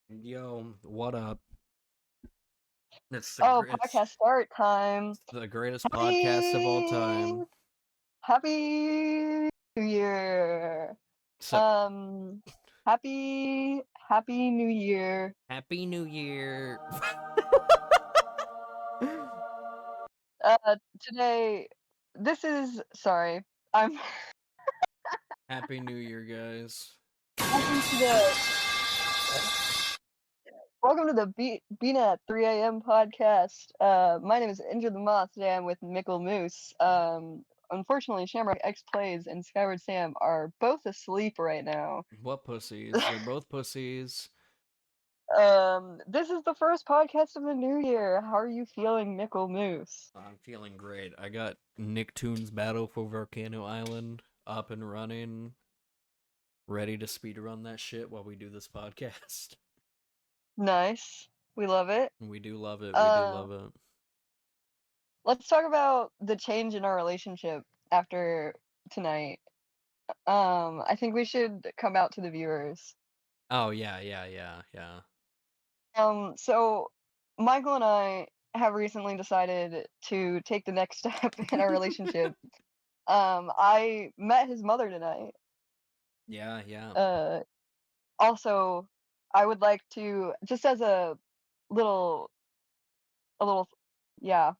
Yo, what up? Oh, It's podcast start time. the greatest podcast of all Happy time. Happy New Year. So, Um Happy New Year. Happy New Year. Today this is sorry. I'm Happy New Year, guys. welcome to the welcome to the Bean at 3 a.m. podcast. My name is Indrid and Mickel. Today I'm with Mickel Moose. Unfortunately, Shamrock X Plays and Skyward Sam are both asleep right now. What pussies? They're both pussies. This is the first podcast of the new year. How are you feeling, Mickle Moose? I'm feeling great. I got Nicktoons Battle for Volcano Island up and running, ready to speedrun that shit while we do this podcast. Nice. We love it. We do love it. We do Uh, love it. let's talk about the change in our relationship after tonight. I think we should come out to the viewers. Oh, yeah. So Michael and I have recently decided to take the next step in our relationship. I met his mother tonight. Yeah. Uh, Also, I would like to just as little a little yeah.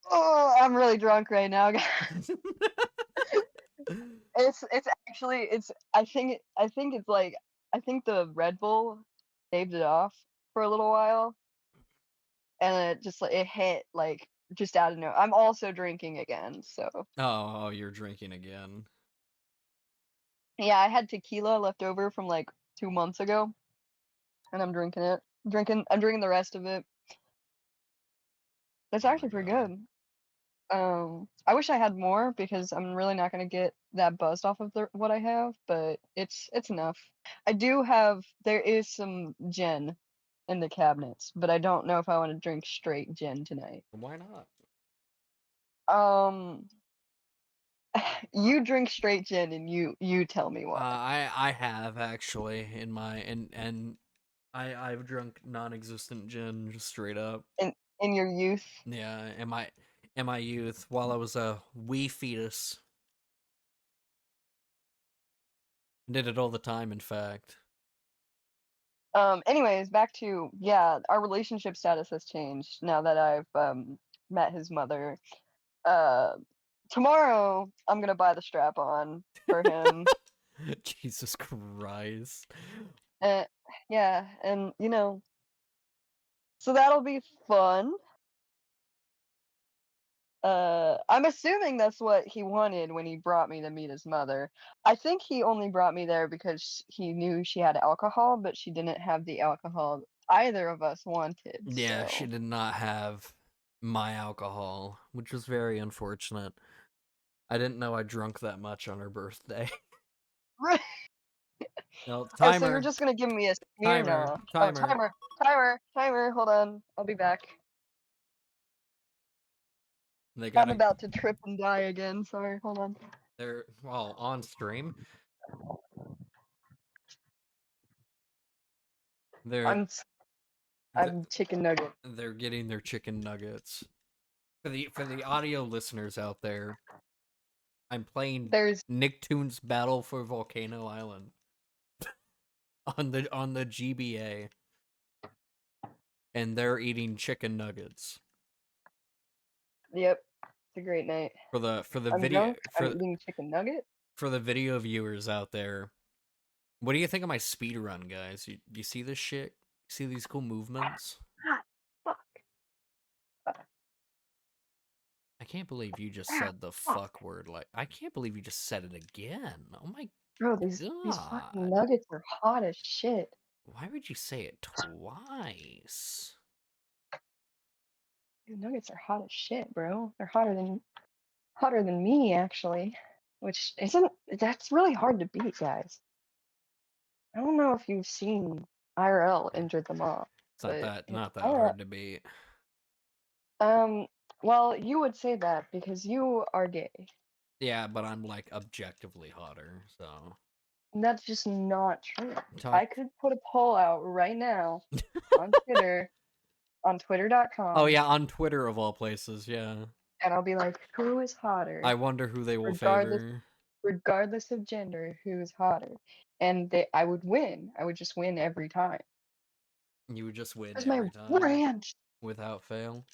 Oh, I'm really drunk right now, guys. It's actually it's I think it's like I think the Red Bull saved it off for a little while, and it just like it hit like just out of nowhere. I'm also drinking again, so Oh, you're drinking again. yeah, I had tequila left over from like 2 months ago, and I'm drinking it. I'm drinking the rest of it. It's Oh my actually pretty god. good. I wish I had more because I'm really not gonna get that buzzed off of what I have, but it's enough. There is some gin in the cabinets, but I don't know if I want to drink straight gin tonight. Why not? Um, you drink straight gin and you tell me why. I have actually in my and I've drunk non-existent gin just straight up. In your youth, Yeah, in my youth while I was a wee fetus. Did it all the time, in fact. anyways, back to yeah, our relationship status has changed now that I've met his mother. Uh, Tomorrow I'm gonna buy the strap on for him. Jesus Christ. Uh, yeah, and so that'll be fun. I'm assuming that's what he wanted when he brought me to meet his mother. I think he only brought me there because he knew she had alcohol, but she didn't have the alcohol either of us wanted. Yeah, she So did not have my alcohol, which was very unfortunate. I didn't know I drunk that much on her birthday. right. No, Oh, so you're timer, just gonna give me a smear timer, now? Oh, timer. timer. Hold on, I'll be back. They I'm gotta, about to trip and die again. Sorry, hold on. they're, well, on stream. They're, I'm th- I'm chicken nugget. they're getting their chicken nuggets. For the audio listeners out there, I'm playing There's Nicktoons Battle for Volcano Island on the GBA, and they're eating chicken nuggets. Yep, it's a great night. For the I'm video drunk. I'm eating chicken nugget. for the video viewers out there, what do you think of my speed run, guys? You see this shit? See these cool movements? Ah, fuck. I can't believe you just Ah, said the fuck. fuck word. Like, I can't believe you just said it again. Oh my Bro, these fucking god. nuggets are hot as shit. Why would you say it twice? These nuggets are hot as shit, bro. They're hotter than me actually, which isn't that's really hard to beat, guys. I don't know if you've seen IRL injured them all, It's not but that it's not that all hard to beat. um. Well, you would say that because you are gay. Yeah, but I'm like objectively hotter, so That's just not true. Talk. I could put a poll out right now on Twitter, on twitter.com. Oh yeah, on Twitter of all places, yeah. And I'll be like, who is hotter? I wonder who they will regardless favor. regardless of gender, who is hotter? And I would win. I would just win every time. You would just win There's my every time ranch. without fail.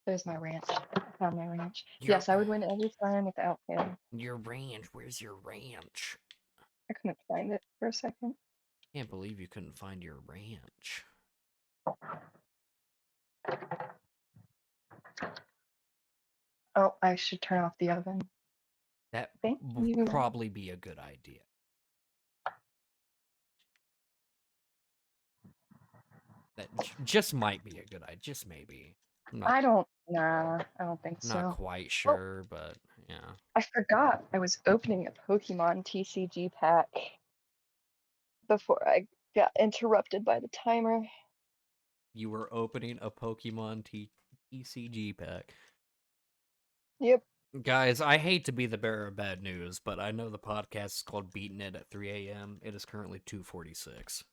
There's my ranch. I found my ranch. Your Yes, I would win every time without fail. ranch. Where's your ranch? I couldn't find it for a second. Can't believe you couldn't find your ranch. Oh, I should turn off the oven. That Thank would you. probably be a good idea. That just might be a good idea. Just maybe. I don't think so. Not quite sure, but yeah. I forgot I was opening a Pokemon TCG pack before I got interrupted by the timer. You were opening a Pokemon TCG pack. Yep. Guys, I hate to be the bearer of bad news, but I know the podcast is called Beating It at 3 a.m. It is currently 2:46.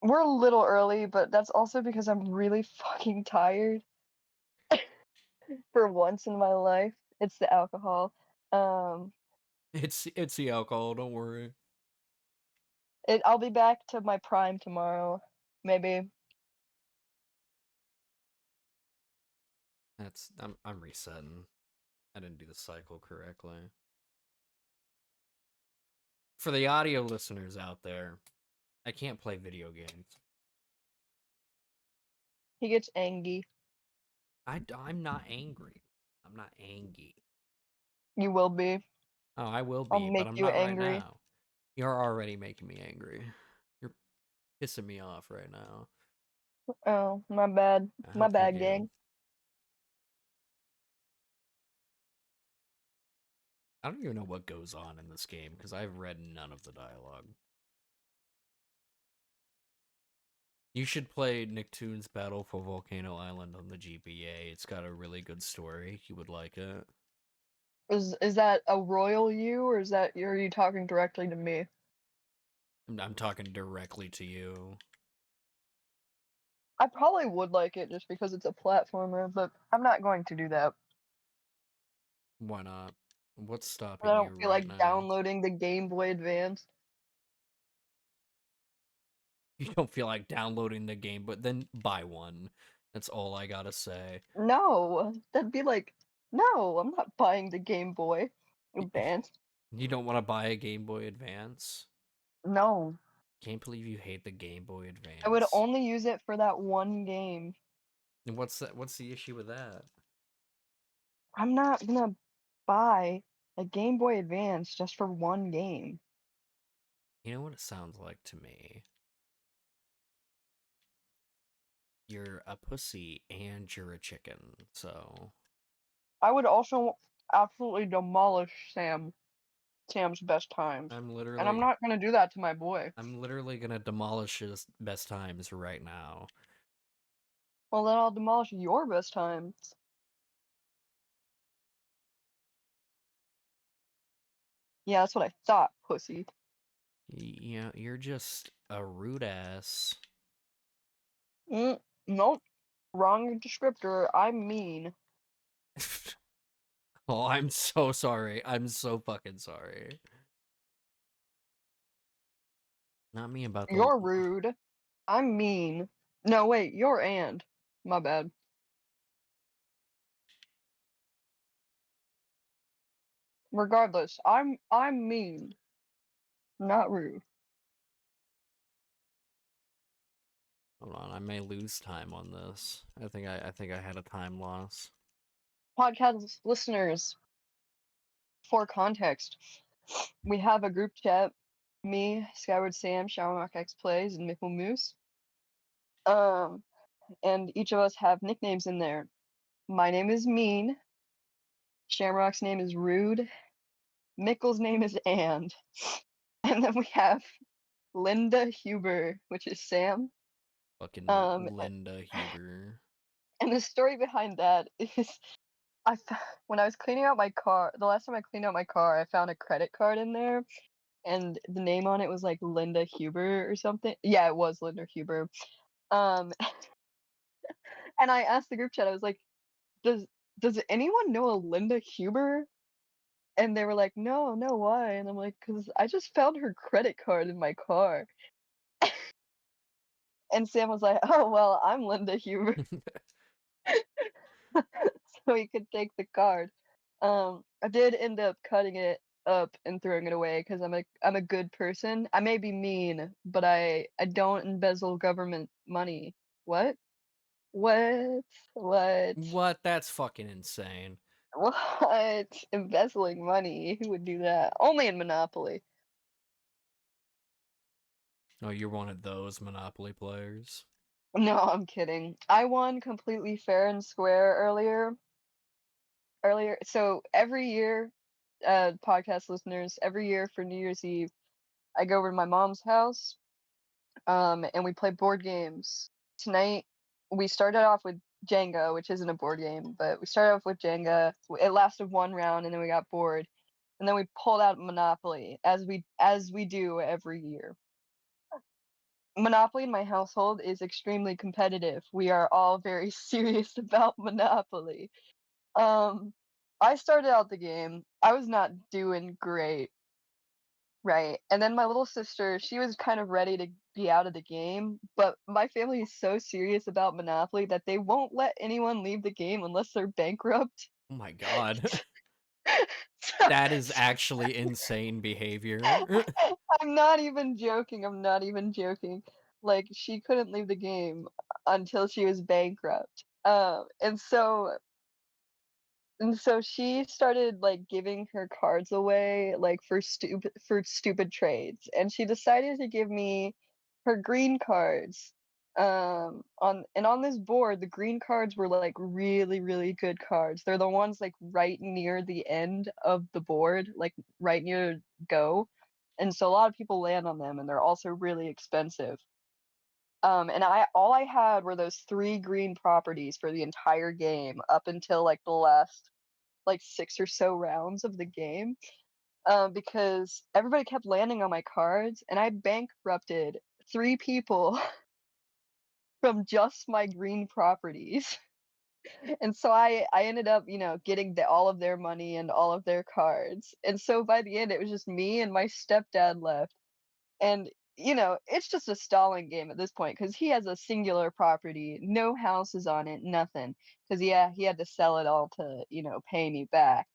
We're a little early, but that's also because I'm really fucking tired. For once in my life, it's the alcohol. It's the alcohol, don't worry. I'll be back to my prime tomorrow, maybe. I'm resetting. I didn't do the cycle correctly. For the audio listeners out there, I can't play video games. He gets angry. I'm not angry. I'm not angry. You will be. Oh, I will I'll be, make but I'm you not angry. right now. You're already making me angry. You're pissing me off right now. Oh, my bad. My bad, gang. I don't even know what goes on in this game because I've read none of the dialogue. You should play Nicktoons Battle for Volcano Island on the GBA. It's got a really good story. You would like it. Is that a royal you, or are you talking directly to me? I'm talking directly to you. I probably would like it just because it's a platformer, but I'm not going to do that. Why not? What's I stopping don't you feel right like now? downloading the Game Boy Advance. You don't feel like downloading the game, but then buy one. That's all I gotta say. No, that'd be like, no, I'm not buying the Game Boy Advance. You don't want to buy a Game Boy Advance? No. Can't believe you hate the Game Boy Advance. I would only use it for that one game. And what's the issue with that? I'm not gonna buy a Game Boy Advance just for one game. You know what it sounds like to me? You're a pussy and you're a chicken, so... I would also absolutely demolish Sam's best times. And I'm not gonna do that to my boy. I'm literally gonna demolish his best times right now. Well, then I'll demolish your best times. Yeah, that's what I thought, pussy. Yeah, you're just a rude ass. Nope. Wrong descriptor. I'm mean. Oh, I'm so sorry. I'm so fucking sorry. Not me about the... You're rude. I'm mean. No, wait, you're my bad. Regardless, I'm mean. Not rude. Hold on, I may lose time on this. I think I had a time loss. Podcast listeners, for context, we have a group chat. Me, Skyward Sam, Shamrock X Plays, and Mickel Moose. And each of us have nicknames in there. My name is Mean. Shamrock's name is Rude. Mickel's name is And. And then we have Linda Huber, which is Sam. Fucking Um, Linda Huber. and the story behind that is when I was cleaning out my car, the last time I cleaned out my car, I found a credit card in there, and the name on it was like Linda Huber or something. Yeah, it was Linda Huber. Um, and I asked the group chat, I was like, "Does does anyone know a Linda Huber?" And they were like, "No, no, why?" And I'm like, "'Cause I just found her credit card in my car." And Sam was like, "Oh, well, I'm Linda Huber." So he could take the card. I did end up cutting it up and throwing it away because I'm a good person. I may be mean, but I don't embezzle government money. What? What? What? What? That's fucking insane. What? Embezzling money? Who would do that? Only in Monopoly. Oh, you're one of those Monopoly players. No, I'm kidding. I won completely fair and square earlier. So every year, podcast listeners, every year for New Year's Eve, I go over to my mom's house, and we play board games. Tonight, we started off with Jenga, which isn't a board game, but we started off with Jenga. It lasted one round, and then we got bored, and then we pulled out Monopoly, as we do every year. Monopoly in my household is extremely competitive. We are all very serious about Monopoly. Um, I started out the game. I was not doing great, right? And then my little sister, she was kind of ready to be out of the game, but my family is so serious about Monopoly that they won't let anyone leave the game unless they're bankrupt. Oh my god. So, That is so actually insane behavior. I'm not even joking. I'm not even joking. Like she couldn't leave the game until she was bankrupt. And so she started like giving her cards away like for stupid trades. And she decided to give me her green cards. On this board, the green cards were like really, really good cards. They're the ones like right near the end of the board, like right near go. And so a lot of people land on them and they're also really expensive. And I all I had were those three green properties for the entire game up until like the last like 6 or so rounds of the game, because everybody kept landing on my cards, and I bankrupted 3 people from just my green properties. And so I ended up, getting all of their money and all of their cards. And so by the end, it was just me and my stepdad left. And, it's just a stalling game at this point because he has a singular property, no houses on it, nothing. Because, yeah, he had to sell it all to, pay me back.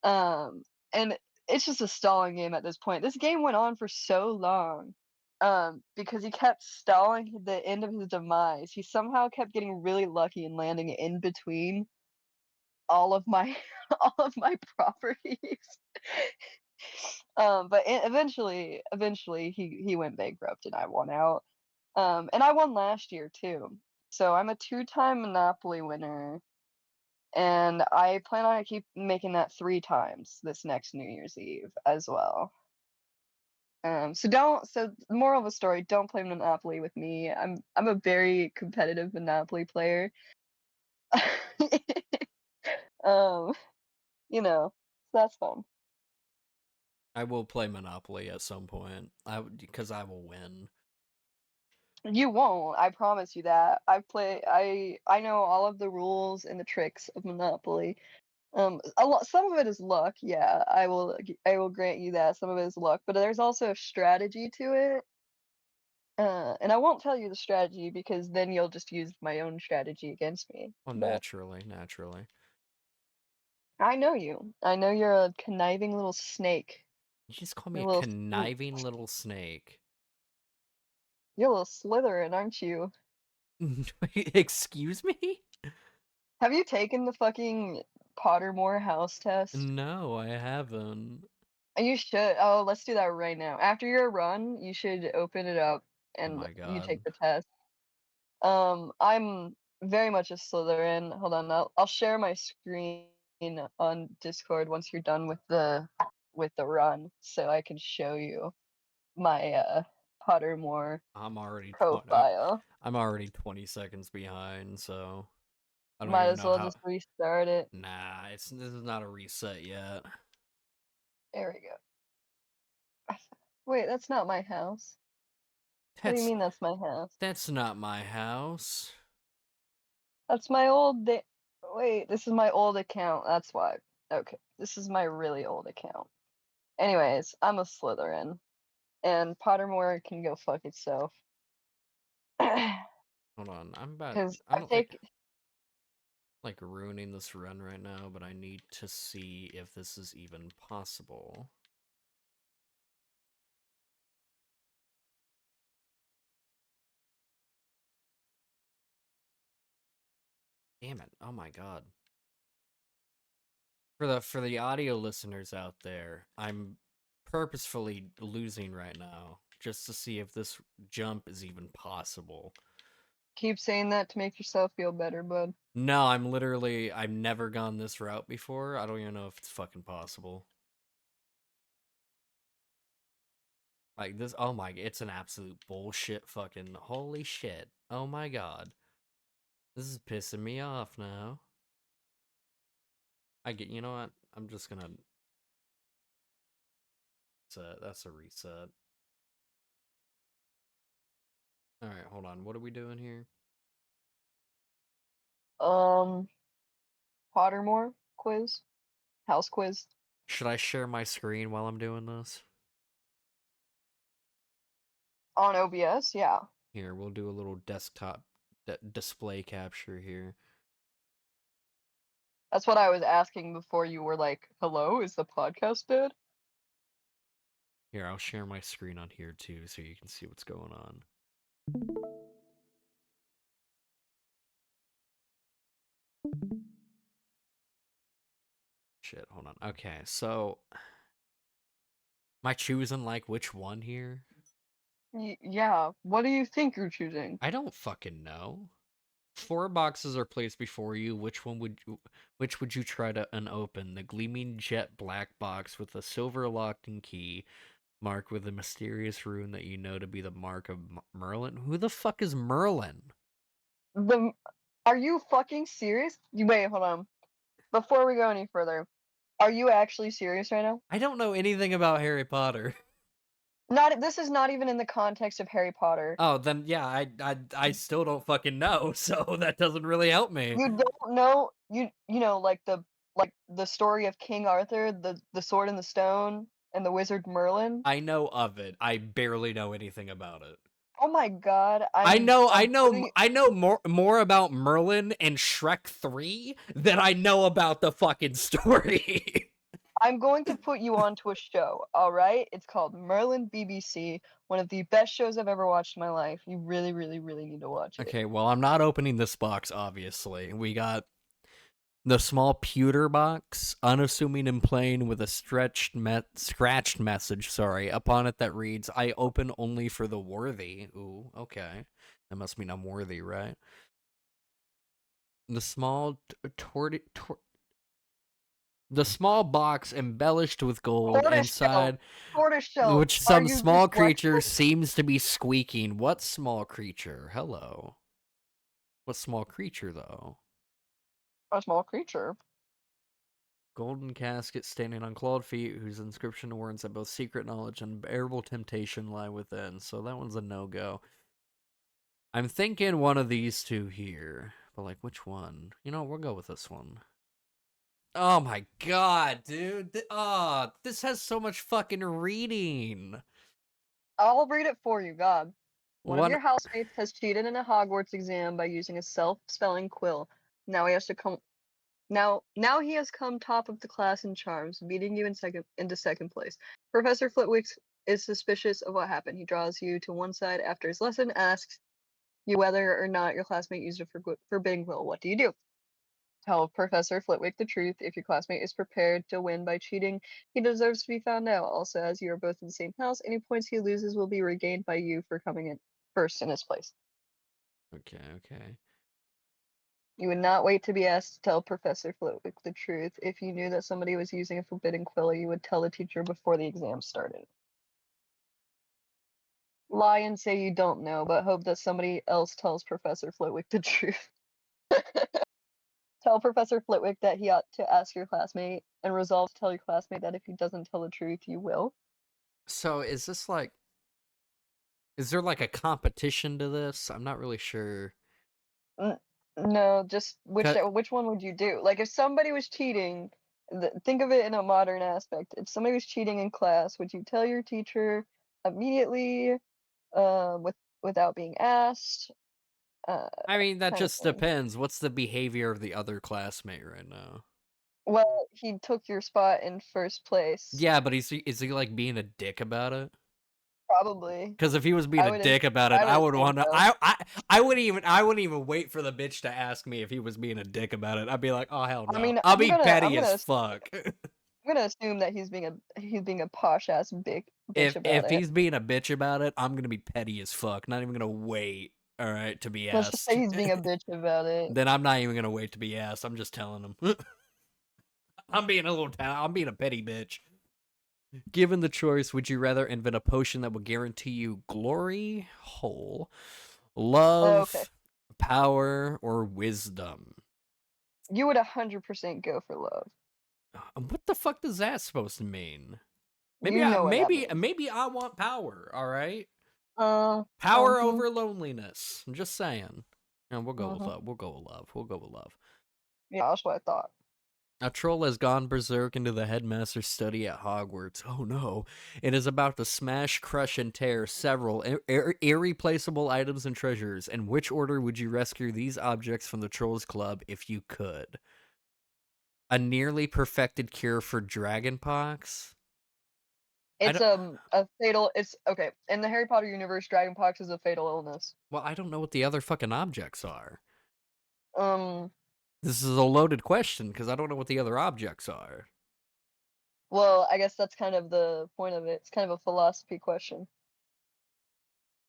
Um, and it's just a stalling game at this point. This game went on for so long, because he kept stalling the end of his demise. He somehow kept getting really lucky and landing in between all of my all of my properties. But eventually he went bankrupt and I won out. And I won last year too. So I'm a two-time Monopoly winner. And I plan on keep making that 3 times this next New Year's Eve as well. So moral of the story, don't play Monopoly with me. I'm a very competitive Monopoly player. Um, so that's fun. I will play Monopoly at some point. Because I will win. You won't, I promise you that. I know all of the rules and the tricks of Monopoly. Some of it is luck, yeah. I will grant you that some of it is luck, but there's also a strategy to it. And I won't tell you the strategy because then you'll just use my own strategy against me. Well, But naturally. I know you. I know you're a conniving little snake. You just call me You're a a conniving little snake. you're a little Slytherin, aren't you? Excuse me? Have you taken the fucking Pottermore house test? No, I haven't. You should. Oh, let's do that right now. After your run, you should open it up Oh and my you take god. the test. I'm very much a Slytherin. Hold on, I'll share my screen on Discord once you're done with the run, so I can show you my Pottermore I'm already profile. I'm already 20 seconds behind, so I don't Might even as know well how. just restart it. Nah, this is not a reset yet. There we go. Wait, that's not my house. What do you That's mean that's my house? that's not my house. That's my old Wait, this is my old account. That's why. Okay, this is my really old account. Anyways, I'm a Slytherin, and Pottermore can go fuck itself. Hold on, Because I I'm take like ruining this run right now, but I need to see if this is even possible. Damn it. Oh my god. For the audio listeners out there, I'm purposefully losing right now just to see if this jump is even possible. keep saying that to make yourself feel better, bud. No, I've never gone this route before. I don't even know if it's fucking possible. Like this, oh my, it's an absolute bullshit fucking, holy shit. Oh my god. This is pissing me off now. You know what? I'm just gonna set, that's a reset. Alright, hold on, what are we doing here? Um, Pottermore quiz, house quiz Should I share my screen while I'm doing this? on OBS. Yeah, Here, we'll do a little desktop display capture here. that's what I was asking before you were like, "Hello, is the podcast dead?" Here, I'll share my screen on here too so you can see what's going on. Shit, hold on. Okay, so am I choosing like which one here? Yeah. What do you think you're choosing? I don't fucking know. 4 boxes are placed before you. Which would you try to unopen? The gleaming jet black box with a silver lock and key, marked with a mysterious rune that you know to be the mark of Merlin. Who the fuck is Merlin? The Are you fucking serious? You wait, hold on. Before we go any further, are you actually serious right now? I don't know anything about Harry Potter. Not This is not even in the context of Harry Potter. Oh, then yeah, I still don't fucking know, so that doesn't really help me. You don't know you know like the story of King Arthur, the sword and the stone, and the wizard Merlin? I know of it. I barely know anything about it. Oh my god, I'm putting I know more about Merlin and Shrek 3 than I know about the fucking story. I'm going to put you onto a show, all right? It's called Merlin BBC, one of the best shows I've ever watched in my life. You really, really, really need to watch it. Okay, well, I'm not opening this box, obviously. We got the small pewter box, unassuming and plain, with a scratched message, sorry, upon it that reads, I open only for the worthy. Ooh, okay. That must mean I'm worthy, right? The small the small box embellished with gold Tortoiseshell. inside, Tortoiseshell. which Are some you small creature dyslexic? seems to be squeaking. What small creature? Hello. What small creature, though? A small creature. Golden casket standing on clawed feet, whose inscription warns that both secret knowledge and unbearable temptation lie within. So that one's a no-go. I'm thinking one of these two here. But, like, which one? You know, we'll go with this one. Oh my god, dude. This has so much fucking reading. I'll read it for you, God. One of One. your housemates has cheated in a Hogwarts exam by using a self-spelling quill. Now he has to come now he has come top of the class in charms, beating you into second place. Professor Flitwick is suspicious of what happened. He draws you to one side after his lesson, asks you whether or not your classmate used a forbidden quill. What do you do? Tell Professor Flitwick the truth. If your classmate is prepared to win by cheating, he deserves to be found out. Also, as you are both in the same house, any points he loses will be regained by you for coming in first in his place. Okay, okay. You would not wait to be asked to tell Professor Flitwick the truth. If you knew that somebody was using a forbidden quill, you would tell the teacher before the exam started. Lie and say you don't know, but hope that somebody else tells Professor Flitwick the truth. Tell Professor Flitwick that he ought to ask your classmate, and resolve to tell your classmate that if he doesn't tell the truth, you will. So is this like, is there like a competition to this? I'm not really sure. N no, just 'Cause- which one would you do? Like, if somebody was cheating, think of it in a modern aspect. If somebody was cheating in class, would you tell your teacher immediately, without being asked, uh, I mean, that kind of just thing? depends. What's the behavior of the other classmate right now? Well, he took your spot in first place, Yeah, but is he like being a dick about it? probably. Because if he was being I a would as dick about it, I would I would assume want to. so. I wouldn't even wait for the bitch to ask me if he was being a dick about it. I'd be like, oh hell I no. mean, I'll be petty as fuck. I'm gonna assume that he's being a posh ass big bitch about If it. he's being a bitch about it, I'm gonna be petty as fuck. Not even gonna wait. All right, to be Let's just say asked. he's being a bitch about it. Then I'm not even gonna wait to be asked. I'm just telling him. I'm being a petty bitch. Given the choice, would you rather invent a potion that will guarantee you glory, Oh, okay. love, power, or wisdom? You would 100% go for love. What the fuck does that supposed to mean? Maybe You I know what that maybe means. maybe I want power, all right? Power Mhm, over loneliness. I'm just saying. And we'll go with mhm. love. We'll go with love. We'll go with love. Yeah, that's what I thought. A troll has gone berserk into the headmaster's study at Hogwarts. Oh no. It is about to smash, crush, and tear several irreplaceable items and treasures. In which order would you rescue these objects from the Trolls Club if you could? A nearly perfected cure for dragonpox? I It's don't a fatal. It's okay. In the Harry Potter universe, dragonpox is a fatal illness. well, I don't know what the other fucking objects are. Um, This is a loaded question because I don't know what the other objects are. well, I guess that's kind of the point of it. It's kind of a philosophy question.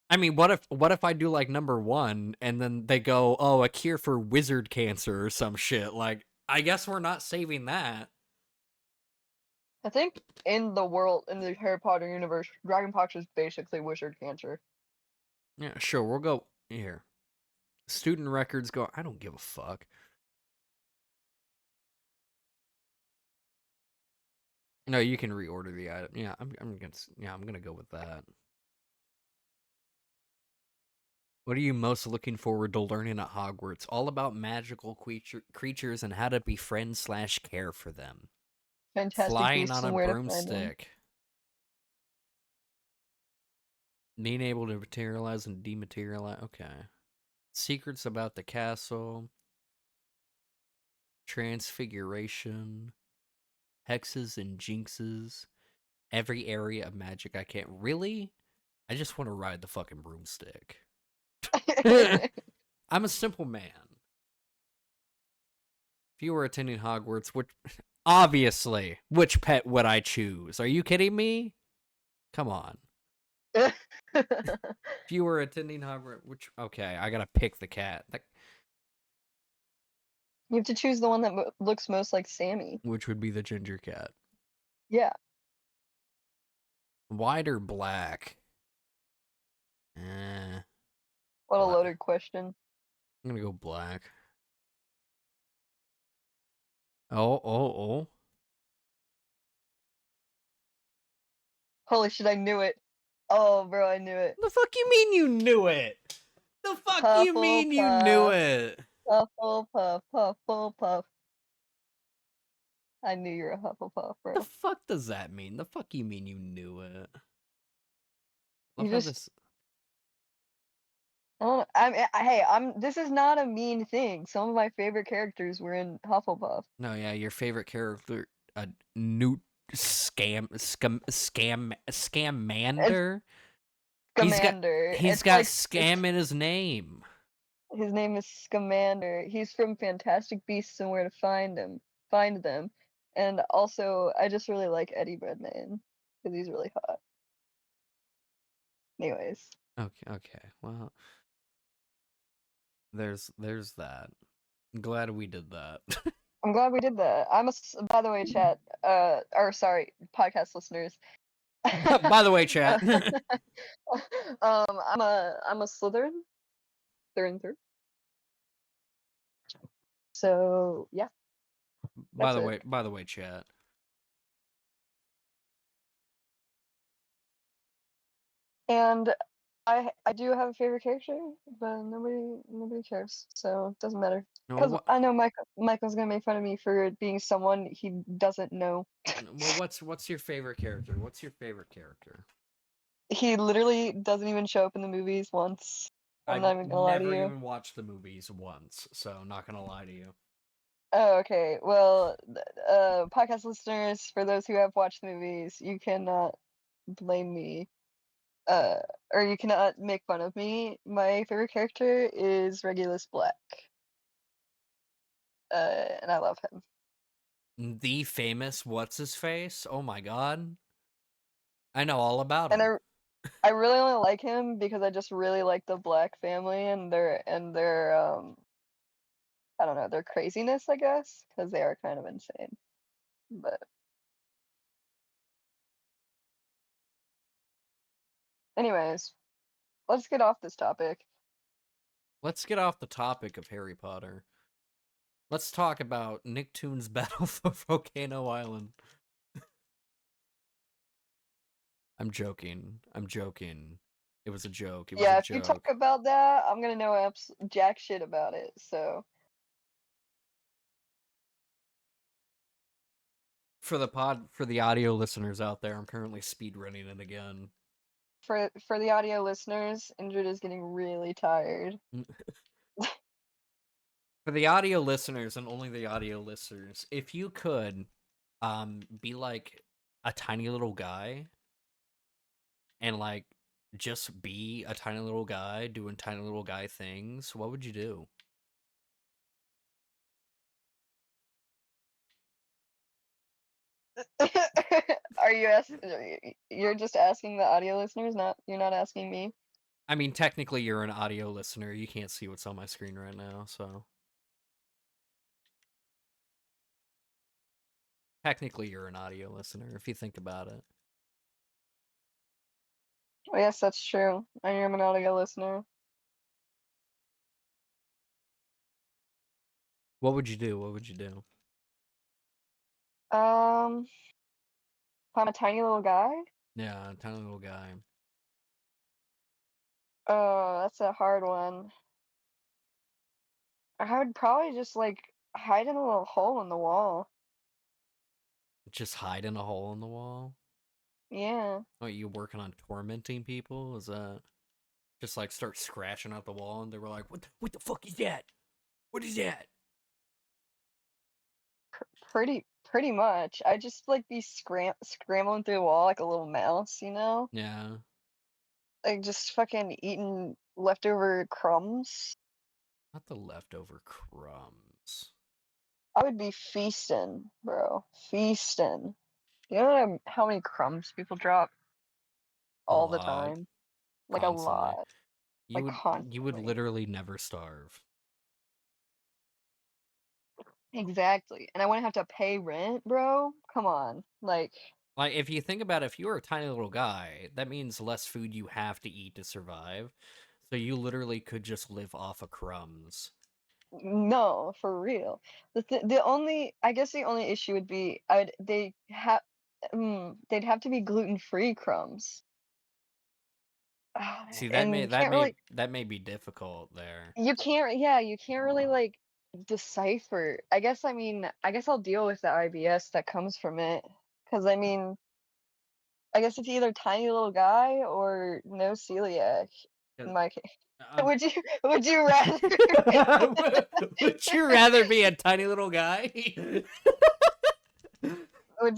I mean, what if I do like number one and then they go, "Oh, a cure for wizard cancer or some shit." Like, I guess we're not saving that. I think in the Harry Potter universe, dragonpox is basically wizard cancer. Yeah, sure, we'll go here. Student records go. I don't give a fuck. No, you can reorder the item. Yeah, I'm gonna go with that. What are you most looking forward to learning at Hogwarts? All about magical creatures and how to befriend/care for them. Fantastic Flying on beasts a and where to find them. broomstick. Being able to materialize and dematerialize. Okay. Secrets about the castle. Transfiguration. Hexes and jinxes. Every area of magic I can't. Really? I just want to ride the fucking broomstick. I'm a simple man. If you were attending Hogwarts, obviously, which pet would I choose? Are you kidding me? Come on. If you were attending Hogwarts, okay, I gotta pick the cat. You have to choose the one that looks most like Sammy. Which would be the ginger cat. Yeah. White or black? Eh, What a black. loaded question. I'm gonna go black. Oh. Holy shit, I knew it. Oh, bro, I knew it. The fuck you mean you knew it? The fuck you mean you knew Hufflepuff, it? Hufflepuff, Hufflepuff. I knew you're a Hufflepuff, The bro. fuck does that mean? The fuck you mean you knew it? Love You how just, this. I don't know. Hey, this is not a mean thing. Some of my favorite characters were in Hufflepuff. No, yeah, your favorite character, Newt It's Scamander. He's got Scamander. he's got scam in his name. His name is Scamander. He's from Fantastic Beasts and Where to Find them. And also, I just really like Eddie Redmayne because he's really hot. Anyways, Okay. Well, there's that. I'm glad we did that. I'm glad we did that. By the way, chat, or sorry, podcast listeners. By the way, chat. I'm a Slytherin through and through. So yeah, that's it. By the way, chat. And I do have a favorite character, but nobody cares, so it doesn't matter. No, Because what? I know Michael's gonna make fun of me for being someone he doesn't know. Well, what's your favorite character? What's your favorite character? He literally doesn't even show up in the movies once. I'm I've not even gonna lie to never you. even watched the movies once, so not gonna lie to you. Oh, okay. Well, podcast listeners, for those who have watched the movies, you cannot blame me, uh, or you cannot make fun of me. My favorite character is Regulus Black, and I love him. The famous what's his face? Oh my god. I know all about And him. I really only like him because I just really like the Black family and their I don't know, their craziness, I guess, because they are kind of insane. But anyways, let's get off this topic. Let's get off the topic of Harry Potter. Let's talk about Nicktoons Battle for Volcano Island. I'm joking. I'm joking. It was a joke. It was a Yeah, if you talk joke. about that, I'm gonna know jack shit about it. So For the audio listeners out there, I'm currently speedrunning it again. for the audio listeners, Indrid is getting really tired. For the audio listeners and only the audio listeners, if you could be like a tiny little guy and like just be a tiny little guy doing tiny little guy things, what would you do? Are you you're just asking the audio listeners, not you're not asking me. I mean, technically you're an audio listener. You can't see what's on my screen right now, so technically you're an audio listener if you think about it. Oh, yes, that's true. I am an audio listener. What would you do? What would you do? If I'm a tiny little guy. Yeah, tiny little guy. Oh, that's a hard one. I would probably just like hide in a little hole in the wall. Just hide in a hole in the wall? Yeah. Oh, you working on tormenting people? Is that just like start scratching out the wall and they were like, what the fuck is that? What is that? Pretty much. I just like be scrambling through the wall like a little mouse, you know? Yeah. Like just fucking eating leftover crumbs. Not the leftover crumbs. I would be feasting, bro. Feasting. You know how many crumbs people drop A all the lot. time? Like a Constantly. lot. Like You would constantly. literally never starve. Exactly. And I wouldn't have to pay rent, bro. Come on. Like, Like, if you think about it, if you were a tiny little guy, that means less food you have to eat to survive. So you literally could just live off of crumbs. no, for real. The only I guess the only issue would be they'd have to be gluten-free crumbs. See, And you can't really that may be difficult there. you can't really like decipher. I guess I'll deal with the IBS that comes from it. 'Cause I mean, I guess it's either tiny little guy or no celiac in 'Cause, my case. um, Would you rather would you rather be a tiny little guy? would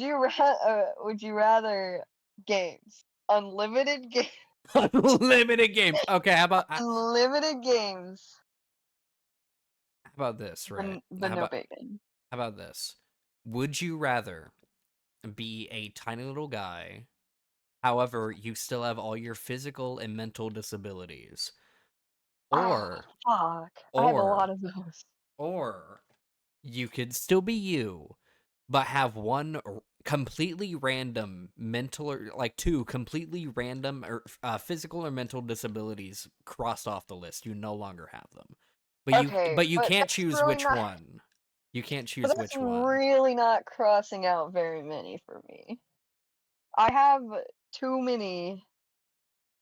you rather games? Unlimited game Unlimited games. Okay, unlimited games, how about this, right? but no bacon. How about this? Would you rather be a tiny little guy, however, you still have all your physical and mental disabilities, Ah, or fuck. I have a lot or of those. or you could still be you, but have completely random mental or like two completely random or physical or mental disabilities crossed off the list. You no longer have them, Okay, but you but can't that's choose really which not one. You can't But choose that's which one. really not crossing out very many for me. I have too many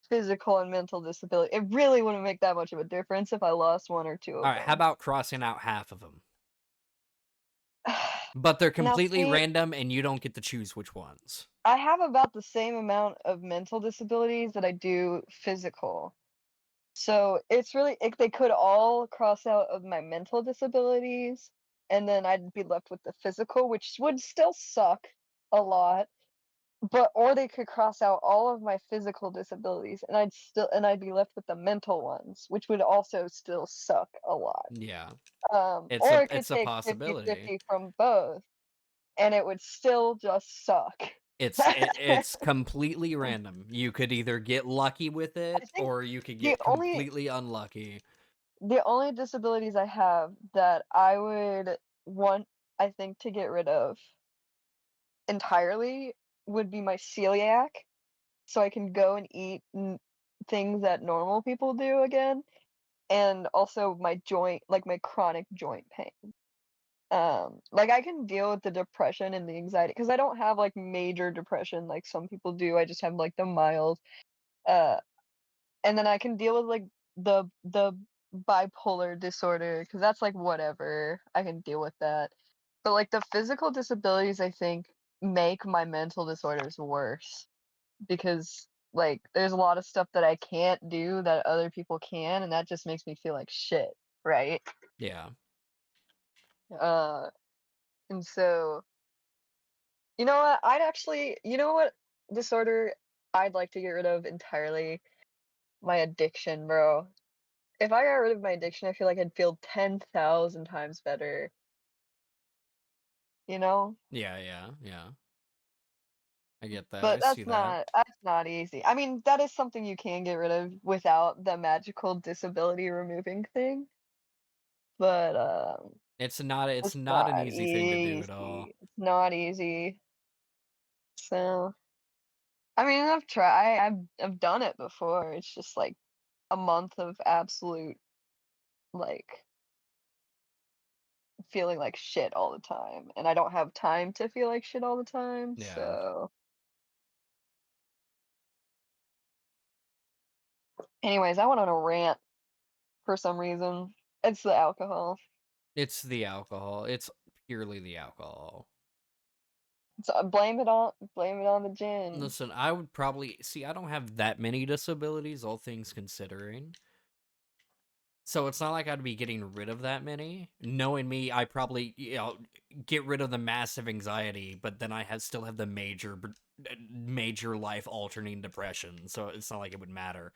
physical and mental disability. It really wouldn't make that much of a difference if I lost one or two of Alright, how them. about crossing out half of them? But they're Now completely see, random and you don't get to choose which ones. I have about the same amount of mental disabilities that I do physical. So it's really they could all cross out of my mental disabilities, and then I'd be left with the physical, which would still suck a lot. But or they could cross out all of my physical disabilities, and I'd be left with the mental ones, which would also still suck a lot. Yeah. Or it could It's a take possibility. 50-50 from both, and it would still just suck. It's completely random. You could either get lucky with I it, think or you could the get only completely unlucky. the only disabilities I have that I would want, I think, to get rid of entirely would be my celiac, so I can go and eat things that normal people do again, and also my joint, like my chronic joint pain. Like I can deal with the depression and the anxiety because I don't have like major depression like some people do. I just have like the mild. Uh, and then I can deal with like the bipolar disorder because that's like whatever. I can deal with that. But like the physical disabilities, I think make my mental disorders worse because like there's a lot of stuff that I can't do that other people can, and that just makes me feel like shit, right? Yeah. Uh, and so you know what? I'd actually, you know what disorder I'd like to get rid of entirely? My addiction, bro. If I got rid of my addiction, I feel like I'd feel 10,000 times better, you know? Yeah, yeah, yeah. I get that. I But see that. that's not easy. I mean, that is something you can get rid of without the magical disability removing thing, but It's it's not an not easy thing to do at all. easy. It's not easy. So, I mean, I've done it before. It's just like a month of absolute like feeling like shit all the time, and I don't have time to feel like shit all the time, Yeah. so anyways, I went on a rant for some reason. It's the alcohol. It's the alcohol. It's purely the alcohol. So blame it on the gin. Listen, I would probably see I don't have that many disabilities, all things considering. So it's not like I'd be getting rid of that many. Knowing me, I probably, get rid of the massive anxiety, but then still have the major life altering depression. So it's not like it would matter.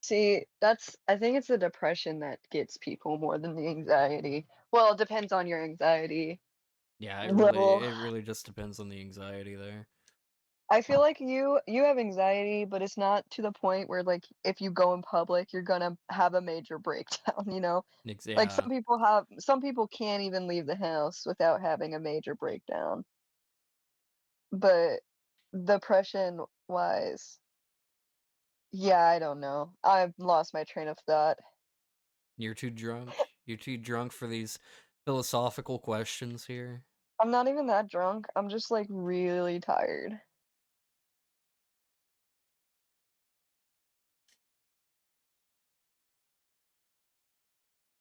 See, that's I think it's the depression that gets people more than the anxiety. Well, it depends on your anxiety Yeah, level. it really just depends on the anxiety there. I feel like you have anxiety, but it's not to the point where like if you go in public, you're gonna have a major breakdown, you know? Like Yeah, some people can't even leave the house without having a major breakdown. But depression wise, yeah, I don't know. I've lost my train of thought. you're too drunk. You're too drunk for these philosophical questions here. I'm not even that drunk. I'm just like really tired.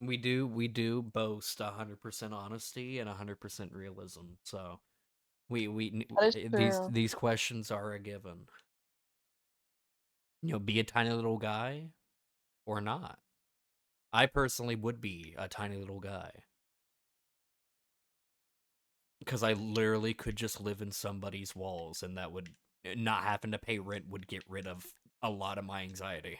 We do boast 100% honesty and 100% realism. So That is true. these questions are a given. Be a tiny little guy or not. I personally would be a tiny little guy because I literally could just live in somebody's walls, and that would not having to pay rent would get rid of a lot of my anxiety.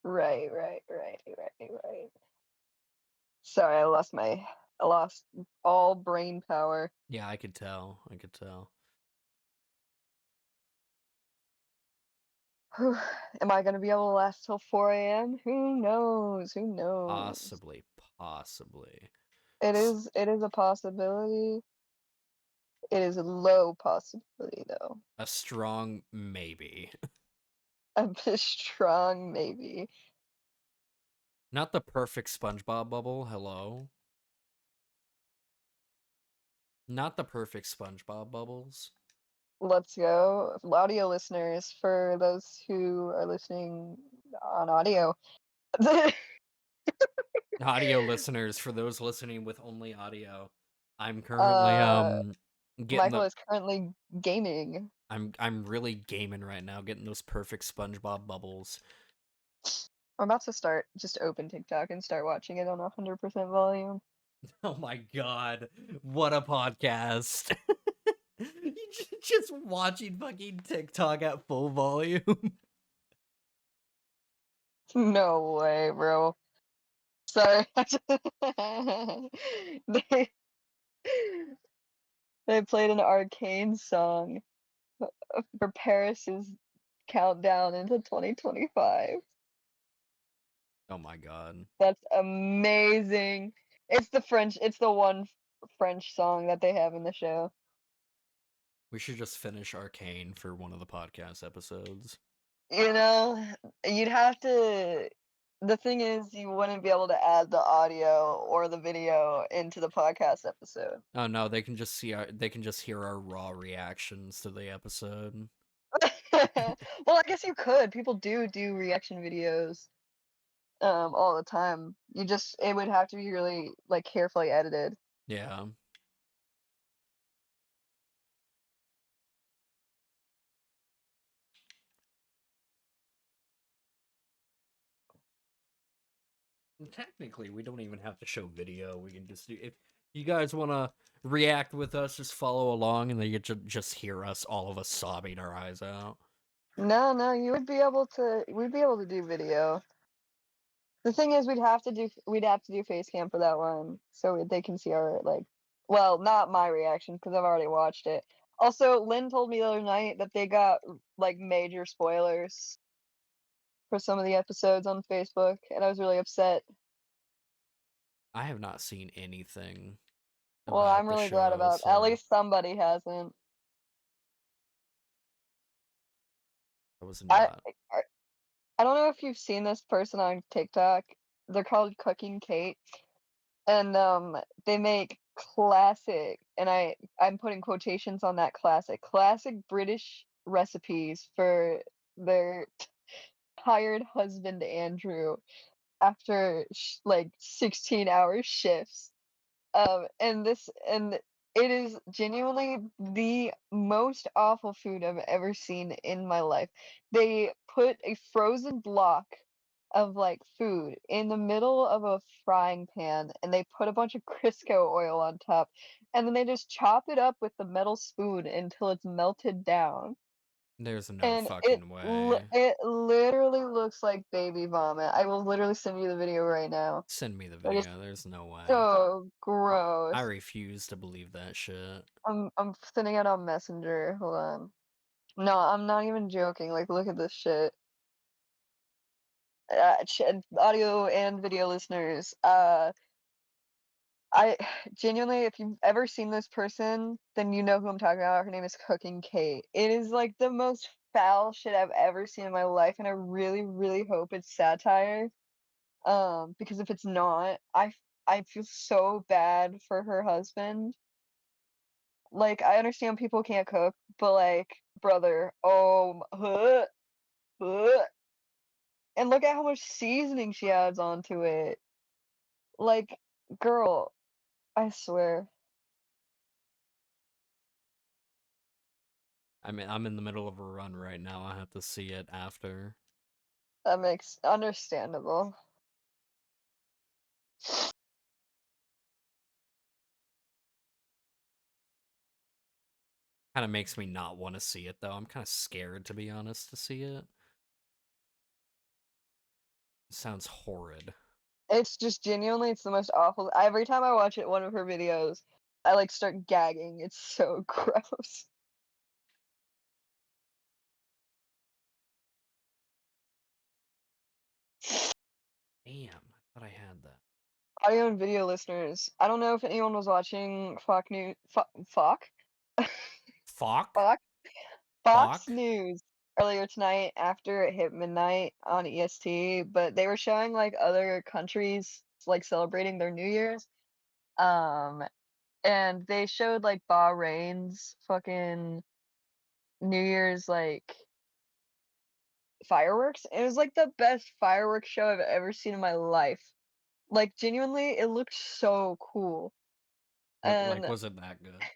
Right. Sorry, I lost all brain power. Yeah, I could tell. I could tell. Am I gonna be able to last till 4 a.m.? Who knows? Who knows? Possibly, possibly. It is a possibility. It is a low possibility, though. A strong maybe. A strong maybe. Not the perfect SpongeBob bubble. Hello. Not the perfect SpongeBob bubbles. Let's go. Audio listeners, for those who are listening on audio, Audio listeners, for those listening with only audio, I'm currently uh, getting Michael the is currently gaming. I'm really gaming right now, getting those perfect SpongeBob bubbles. I'm about to start just open TikTok and start watching it on 100% volume. Oh my god, what a podcast. Just watching fucking TikTok at full volume. No way, bro. Sorry. they they played an Arcane song for Paris's countdown into 2025. Oh my god. That's amazing. It's the one French song that they have in the show. We should just finish Arcane for one of the podcast episodes. You know, you'd have to. The thing is, you wouldn't be able to add the audio or the video into the podcast episode. Oh no, they can just they can just hear our raw reactions to the episode. Well, I guess you could. People do reaction videos all the time. It would have to be really like carefully edited. Yeah. Technically, we don't even have to show video. We can just do if you guys want to react with us, just follow along, and then you just hear us, all of us sobbing our eyes out. No, you would be able to. We'd be able to do video. The thing is, we'd have to do face cam for that one, so they can see our like. Well, not my reaction because I've already watched it. Also, Lynn told me the other night that they got like major spoilers for some of the episodes on Facebook, and I was really upset. I have not seen anything Well, about I'm the really glad show, about at so least somebody hasn't. I was I not. I I don't know if you've seen this person on TikTok. They're called Cooking Kate, and they make classic, and I'm putting quotations on that classic British recipes for their tired husband Andrew after like 16-hour shifts. And it is genuinely the most awful food I've ever seen in my life. They put a frozen block of like food in the middle of a frying pan and they put a bunch of Crisco oil on top and then they just chop it up with the metal spoon until it's melted down. There's no And fucking way. it literally looks like baby vomit. I will literally send you the video right now. Send me the It is video. There's no way. so I gross. refuse to believe that shit. I'm sending it on Messenger. Hold on. No, I'm not even joking. Like, look at this shit. Audio and video listeners. I genuinely, if you've ever seen this person, then you know who I'm talking about. Her name is Cooking Kate. It is like the most foul shit I've ever seen in my life, and I really, really hope it's satire. Because if it's not, I feel so bad for her husband. Like, I understand people can't cook, but like, brother, huh, and look at how much seasoning she adds onto it. Like, girl, I swear. I mean, I'm in the middle of a run right now. I have to see it after. That makes understandable. Kind of makes me not want to see it though. I'm kind of scared to be honest to see it. It sounds horrid. It's just genuinely, it's the most awful. Every time I watch it, one of her videos, I like start gagging. It's so gross. Damn, I thought I had that. Audio and video listeners, I don't know if anyone was watching Fox News. Fox? Fuck? Fox Fox Fuck? News earlier tonight after it hit midnight on EST, but they were showing, like, other countries, like, celebrating their New Year's, um, and they showed, like, Bahrain's fucking New Year's, like, fireworks. It was, like, the best fireworks show I've ever seen in my life. Like, genuinely, it looked so cool, Like, and was it that good?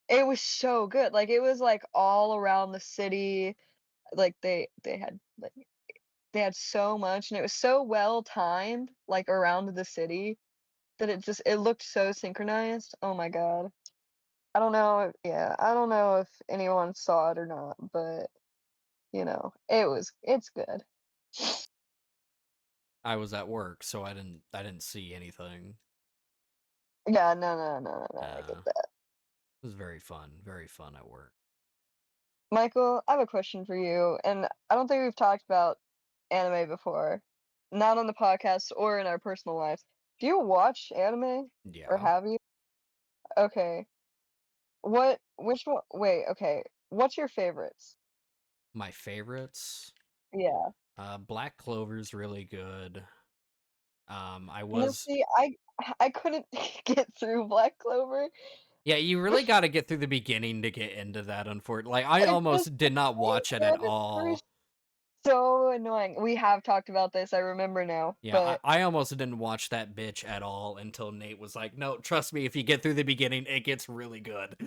it was so good. Like, it was, like, all around the city, like, they had so much, and it was so well timed, like, around the city that it looked so synchronized. Oh my god. I don't know if anyone saw it or not, but, it's good. I was at work, so I didn't see anything. Yeah, no, no, no, no, no, I get Uh, that. it was very fun at work. Michael, I have a question for you, and I don't think we've talked about anime before, not on the podcast or in our personal lives. Do you watch anime, or Yeah. have you? Okay. Which one wait, okay. What's your favorites? My favorites? Yeah. Black Clover's really good. I You know, was see, I couldn't get through Black Clover. Yeah, you really gotta get through the beginning to get into that, like, I It just almost did not watch it at the story is all. so annoying. We have talked about this, I remember now, Yeah, I but I almost didn't watch that bitch at all until Nate was like, "No, trust me, if you get through the beginning, it gets really good."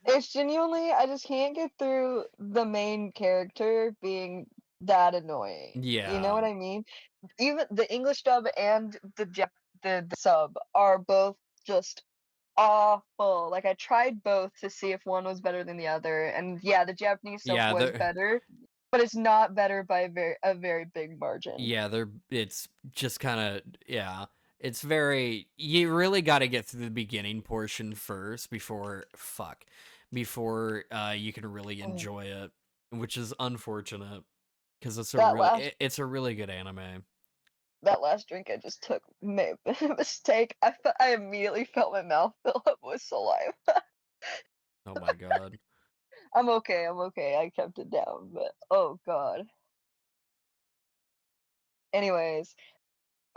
it's genuinely I just can't get through the main character being that annoying. You know Yeah. what I mean? Even the English dub and the sub are both just awful. Like, I tried both to see if one was better than the other, and yeah, the Japanese sub Yeah, was they're better, but it's not better by a very big margin. yeah, they're it's just kinda yeah. It's very you really gotta get through the beginning portion first before you can really Mm. enjoy it, which is unfortunate. 'Cause That last it's a really good anime. that last drink I just took may have been a mistake. I immediately felt my mouth fill up with saliva. Oh my god. I'm okay, I kept it down, but oh god. Anyways,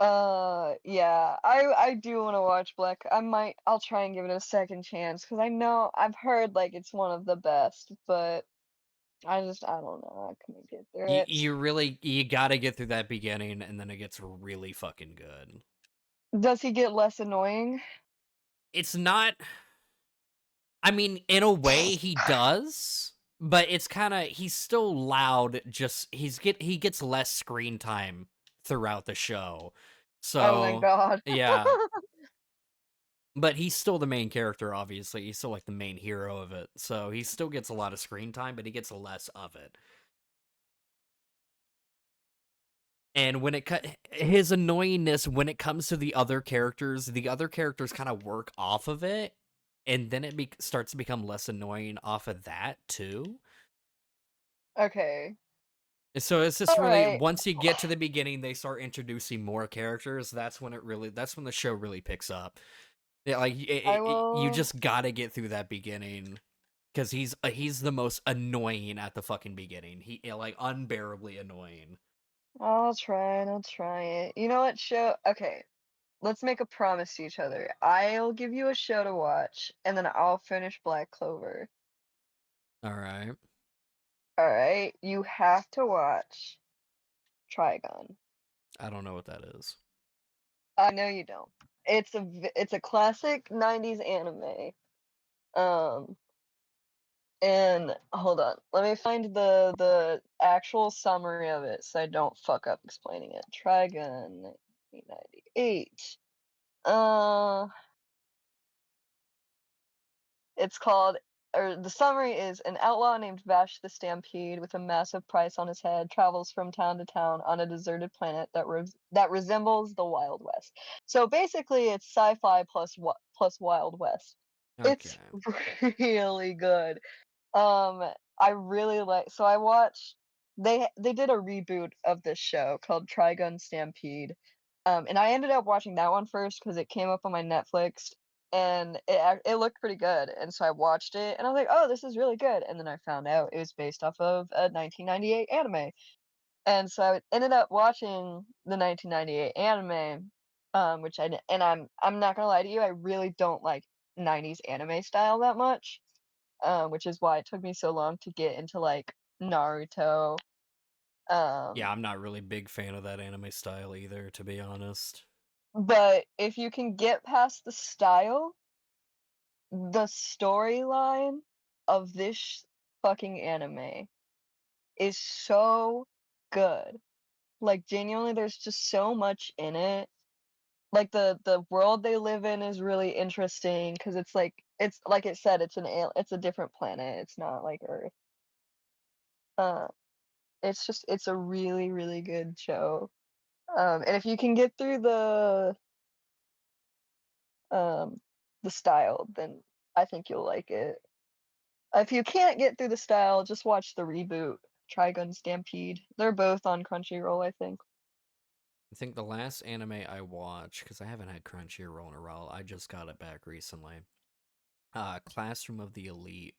yeah, I do wanna watch I'll try and give it a second chance because I know I've heard, like, it's one of the best, but I don't know, I couldn't get through it. You gotta get through that beginning, and then it gets really fucking good. Does he get less annoying? It's not I mean, in a way, he does, but it's kinda he's still loud, just he gets less screen time throughout the show. Oh my So, god. yeah, but he's still the main character, obviously, he's still, like, the main hero of it, so he still gets a lot of screen time, but he gets less of it. And when it his annoyingness when it comes to the other characters kinda work off of it, and then it starts to become less annoying off of that too. Okay. And so it's just really Alright. once you get to the beginning, they start introducing more characters, that's when the show really picks up. Yeah, like, I you will just gotta get through that beginning because he's the most annoying at the fucking beginning. Like, unbearably annoying. I'll try it. You know what show okay, let's make a promise to each other. I'll give you a show to watch, and then I'll finish Black Clover. Alright. Alright? You have to watch Trigun. I don't know what that is. I know you don't. It's a classic 90s anime. Um, and hold on, let me find the actual summary of it so I don't fuck up explaining it. Trigun 1998. Uh, it's called or the summary is an outlaw named Vash the Stampede with a massive price on his head travels from town to town on a deserted planet that resembles the Wild West. So basically, it's sci-fi plus Wild West. It's Okay. really good. I really like. So I watched. They did a reboot of this show called Trigun Stampede. And I ended up watching that one first because it came up on my Netflix. and it looked pretty good, and so I watched it, and I was like, "Oh, this is really good," and then I found out it was based off of a 1998 anime, and so I ended up watching the 1998 anime, which I di and I'm not gonna lie to you, I really don't like 90s anime style that much, which is why it took me so long to get into, like, Naruto, Yeah, um, I'm not really big fan of that anime style either, to be honest. but if you can get past the style, the storyline of this fucking anime is so good. Like, genuinely, there's just so much in it. Like, the world they live in is really interesting because it's like it said, it's a different planet, it's not like Earth. Uh, it's just it's a really, really good show. And if you can get through um, the style, then I think you'll like it. If you can't get through the style, just watch the reboot, Trigun Stampede. They're both on Crunchyroll, I think. I think the last anime I watched, because I haven't had Crunchyroll in a while, I just got it back recently. Classroom of the Elite.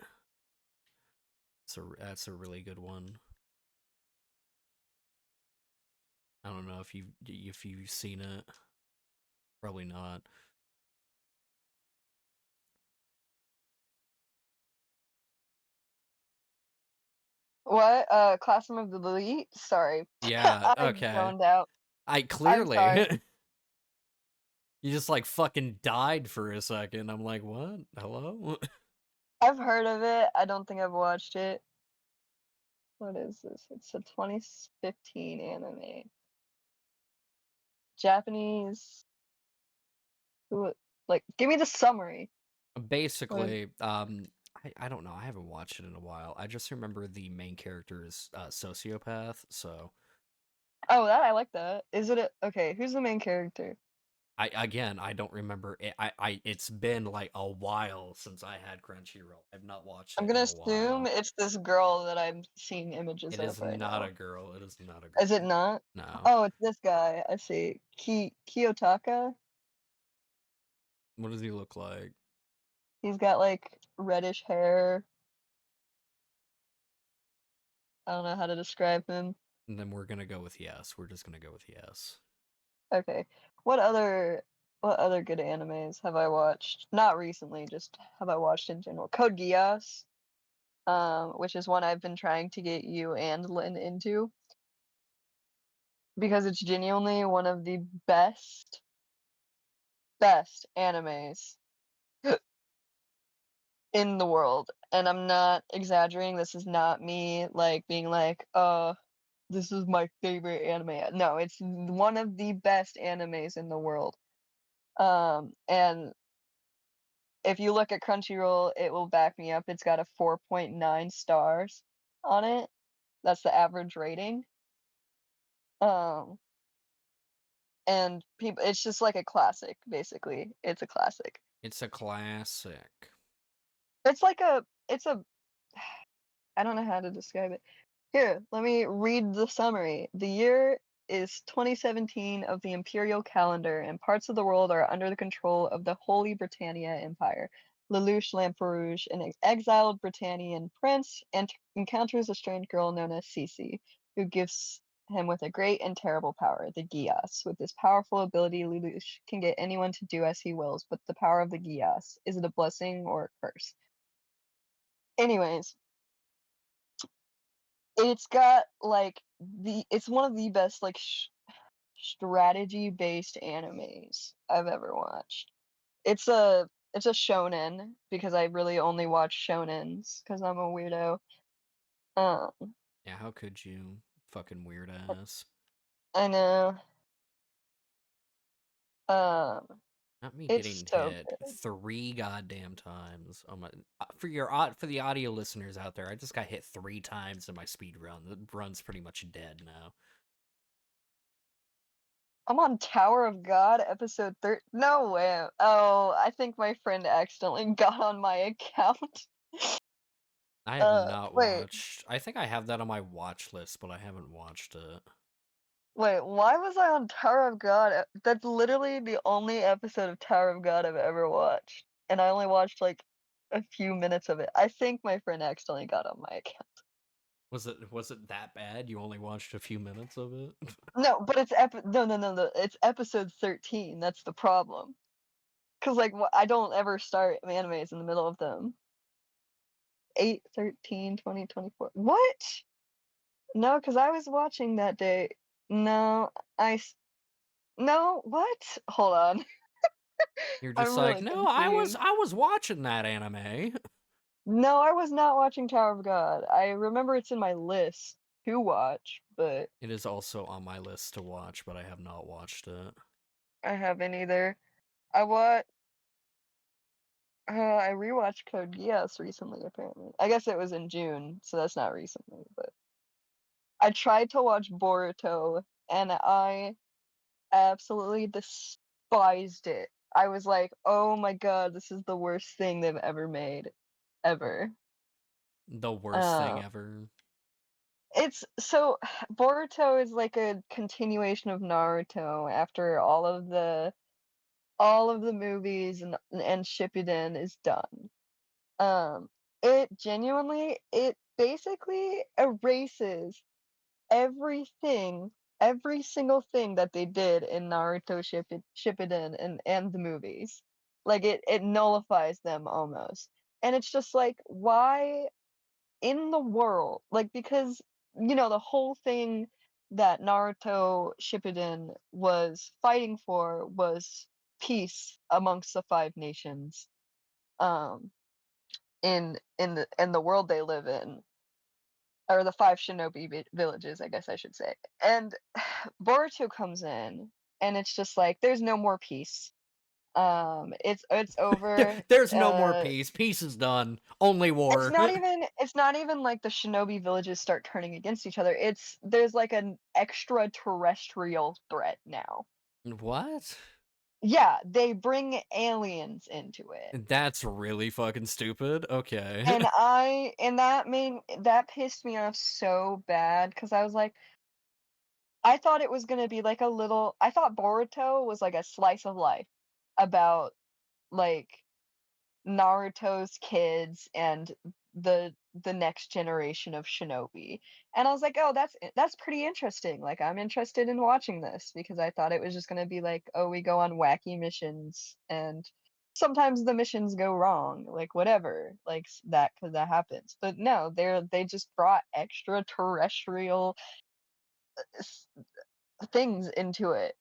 That's a really good one. I don't know if you've seen it. Probably not. What? Classroom of the Elite? Sorry. Yeah, I okay. zoned out. I I'm sorry. clearly you just like fucking died for a second. I'm like, what? Hello? I've heard of it. I don't think I've watched it. What is this? It's a 2015 anime. Japanese. Who? Like, give me the summary. What is? Basically, I don't know. I haven't watched it in a while. I just remember the main character is sociopath. So Oh, that I like that. Is it a, okay? Who's the main character? I don't remember it. It's been like a while since I had Crunchyroll. I've not watched I'm it gonna in a assume while. it's this girl that I'm seeing images It of is right not a now. girl. It is not a Is it girl. not? No. Oh, it's this guy. I see. Kiyotaka. What does he look like? He's got like reddish hair. I don't know how to describe him. And then we're gonna go with yes. We're just gonna go with yes. Okay. What other what other good animes have I watched? Not recently, just have I watched in general. Code Geass, which is one I've been trying to get you and Lynn into because it's genuinely one of the best animes in the world. And I'm not exaggerating. This is not me like being like, this is my favorite anime. No, it's one of the best animes in the world. And if you look at Crunchyroll, it will back me up. It's got a 4.9 stars on it. That's the average rating. Um, and people, it's just like a classic, basically. It's a classic. It's a classic. It's like it's a, I don't know how to describe it. Here, let me read the summary. The year is 2017 of the imperial calendar, and parts of the world are under the control of the Holy Britannia Empire. Lelouch Lamperouge, an exiled Britannian prince, encounters a strange girl known as Cece, who gives him with a great and terrible power, the Gias. With this powerful ability, Lelouch can get anyone to do as he wills, but the power of the Gias, is it a blessing or a curse? Anyways, it's got like it's one of the best like strategy based animes I've ever watched. It's a shonen because I really only watch shonens because I'm a weirdo. Um, Yeah, how could you? Fucking weird ass. I know. Um, Not me it's getting so hit good. 3 goddamn times. Oh my! For the audio listeners out there, I just got hit 3 times in my speed run. The run's pretty much dead now. I'm on Tower of God episode 30. No way. Oh, I think my friend accidentally got on my account. I have not Wait. watched. I think I have that on my watch list, but I haven't watched it. Wait, why was I on Tower of God? That's literally the only episode of Tower of God I've ever watched, and I only watched, like, a few minutes of it. I think my friend accidentally got on my account. Was it that bad? You only watched a few minutes of it? No, but it's no, it's episode 13, that's the problem. 'Cause, like, I don't ever start animes in the middle of them. 8, 13, 20, 24. What? No, 'cause I was watching that day. No, I s no, what? Hold on. You're just I'm like, really no, I was confused. I was watching that anime. No, I was not watching Tower of God. I remember it's in my list to watch, but It is also on my list to watch, but I have not watched it. I haven't either. I rewatched Code Geass recently, apparently. I guess it was in June, so that's not recently, but I tried to watch Boruto, and I absolutely despised it. I was like, "Oh my god, this is the worst thing they've ever made, ever." The worst thing Uh, ever. it's so Boruto is like a continuation of Naruto after all of the movies and Shippuden is done. Um, it basically erases everything, every single thing that they did in Naruto Shippuden and the movies. Like it nullifies them almost. And it's just like, why in the world? Like because the whole thing that Naruto Shippuden was fighting for was peace amongst the five nations. Um in the world they live in, or the five shinobi villages, I guess I should say. And Boruto comes in, and it's just like there's no more peace. It's over. There's no more peace. Peace is done. Only It's war. not even like the shinobi villages start turning against each other. There's like an extraterrestrial threat now. What? Yeah, they bring aliens into it. That's really fucking stupid. Okay. And that pissed me off so bad because I was like, I thought it was gonna be like a little I thought Boruto was like a slice of life about, like, Naruto's kids and the next generation of shinobi, and I was like, "Oh, that's pretty interesting, like, I'm interested in watching this," because I thought it was just gonna be like, "Oh, we go on wacky missions, and sometimes the missions go wrong," like, whatever, like, 'cause that happens, but no, they just brought extraterrestrial s things into it.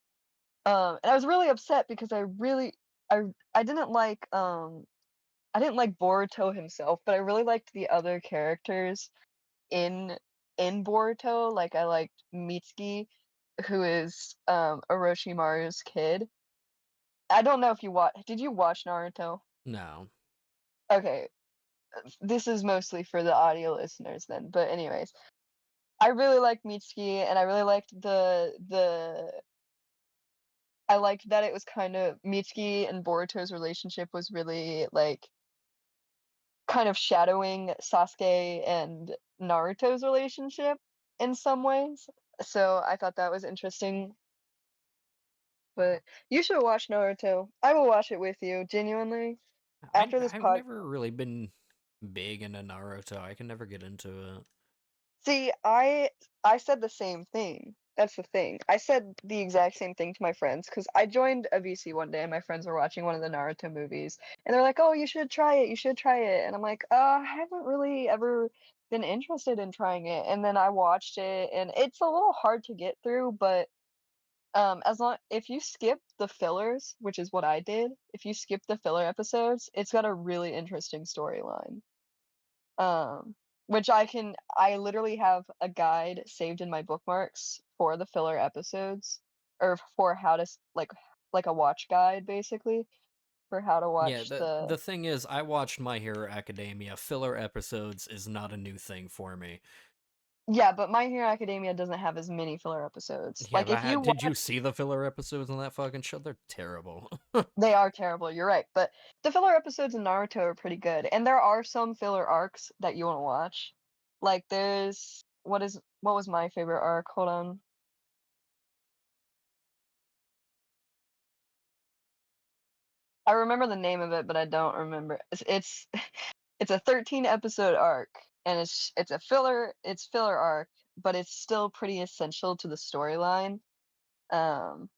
And I was really upset because I I didn't like I didn't like Boruto himself, but I really liked the other characters in in Boruto. Like I liked Mitsuki, who is Orochimaru's kid. I don't know if did you watch Naruto? No. Okay, this is mostly for the audio listeners then. But anyways, I really liked Mitsuki, and I really liked the I liked that it was kind of Mitsuki and Boruto's relationship was really, like, kind of shadowing Sasuke and Naruto's relationship in some ways. So I thought that was interesting. But you should watch Naruto. I will watch it with you, genuinely. I After this I've pod never really been big into Naruto. I can never get into it. See, I said the same thing. That's the thing. I said the exact same thing to my friends because I joined a VC one day and my friends were watching one of the Naruto movies and they're like, "Oh, you should try it. You should try it." And I'm like, I haven't really ever been interested in trying it." And then I watched it and it's a little hard to get through, but as long if you skip the fillers, which is what I did, if you skip the filler episodes, it's got a really interesting storyline. Um, which I literally have a guide saved in my bookmarks for the filler episodes, or for how to like a watch guide basically for how to Yeah, watch the the thing is, I watched My Hero Academia. Filler episodes is not a new thing for me. yeah, but My Hero Academia doesn't have as many filler episodes. Yeah, Like but if you did watch you see the filler episodes on that fucking show? They're terrible. they are terrible, you're right, but the filler episodes in Naruto are pretty good, and there are some filler arcs that you wanna watch. Like there's what was my favorite arc? Hold on. I remember the name of it, but I don't remember. It's a 13 episode arc, and it's a filler arc, but it's still pretty essential to the storyline. Um,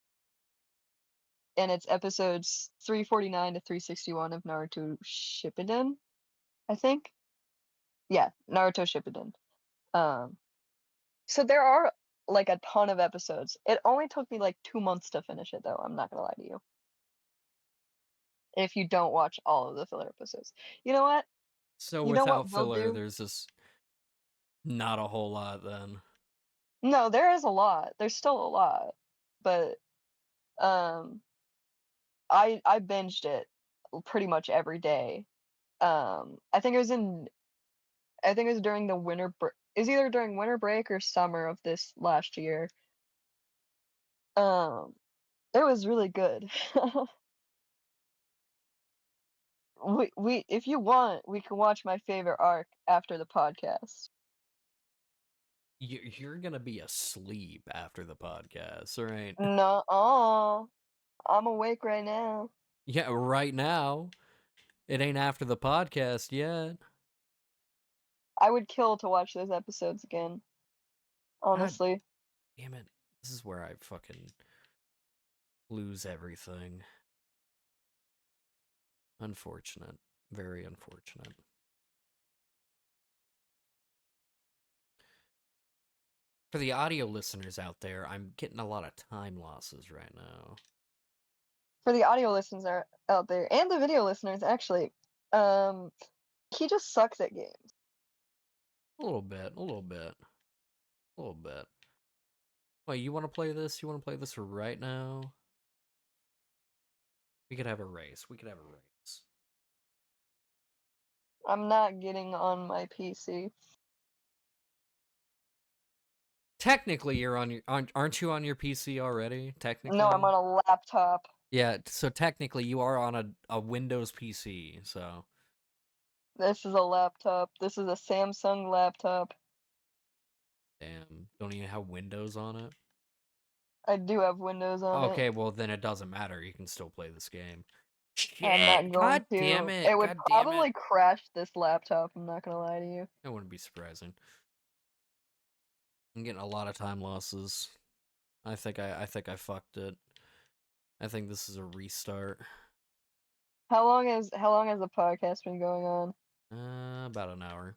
and it's episodes 349 to 361 of Naruto Shippuden, I think. Yeah, Naruto Shippuden. Um, so there are like a ton of episodes. It only took me like 2 months to finish it, though. I'm not gonna lie to you. If you don't watch all of the filler episodes, you know what? So You know what without we'll filler, do? there's just not a whole lot then. No, there is a lot. There's still a lot, but um, I binged it pretty much every day. I think it was in I think it was during the it was either during winter break or summer of this last year. Um, it was really good. We if you want, we can watch my favorite arc after the podcast. You're gonna be asleep after the podcast, right? No, I'm awake right now. Yeah, right now. It ain't after the podcast yet. I would kill to watch those episodes again, God honestly. damn it. This is where I fucking lose everything. Unfortunate. Very unfortunate. For the audio listeners out there, I'm getting a lot of time losses right now. For the audio listeners out there and the video listeners, actually, um, he just sucks at games. A little bit, a little bit, a little bit. Wait, you want to play this? You want to play this right now? We could have a race. We could have a race. I'm not getting on my PC. Technically, you're on your aren't you on your PC already? No, I'm Technically, on a laptop. yeah. So technically, you are on a Windows PC. So This is a laptop. This is a Samsung laptop. damn, don't even have Windows on it. I do have Windows on it. Okay, well then it doesn't matter. You can still play this game. I'm not Shit! going God damn to. it! It would God damn it! probably crash this laptop, I'm not gonna lie to you. That wouldn't be surprising. I'm getting a lot of time losses. I think I fucked it. I think this is a restart. How long has the podcast been going on? About an hour.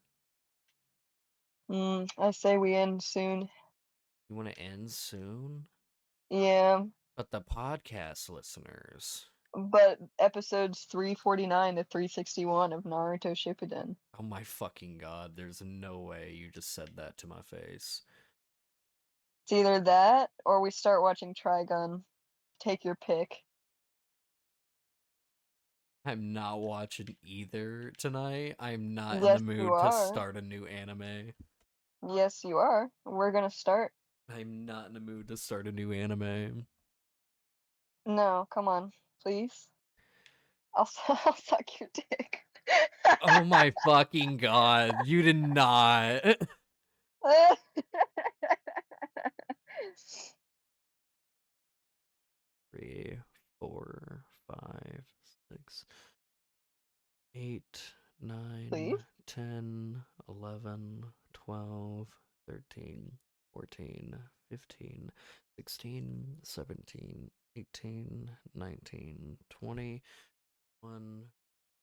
I say we end soon. You want to end soon? Yeah, But the podcast listeners. but episodes 349 to 361 of Naruto Shippuden. Oh my fucking god, there's no way you just said that to my face. It's either that or we start watching Trigun. Take your pick. I'm not watching either tonight. I'm not in the Yes, you mood to are. start a new anime. Yes, you are. We're gonna start. I'm not in the mood to start a new anime. No, come on, please. I'll suck your dick. Oh my fucking god, you did not. 3, 4, 5, 6, 8, 9, Please? 10, 11, 12, 13, 14, 15, 16, 17, 18, 19, 20, 1,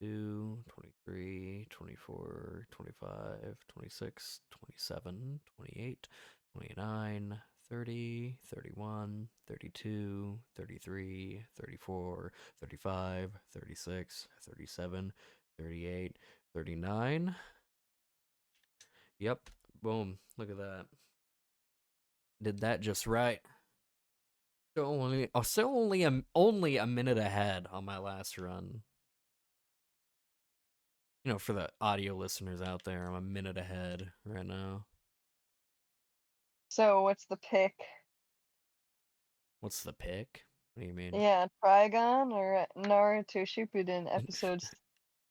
2, 23, 24, 25, 26, 27, 28, 29, 30, 31, 32, 33, 34, 35, 36, 37, 38, 39. Yep. Boom. Look at that. Did that just right. Only a minute ahead on my last run. You know, for the audio listeners out there, I'm a minute ahead right now. So what's the pick? What's the pick? What do you mean? Yeah, Trigun or Naruto Shippuden episodes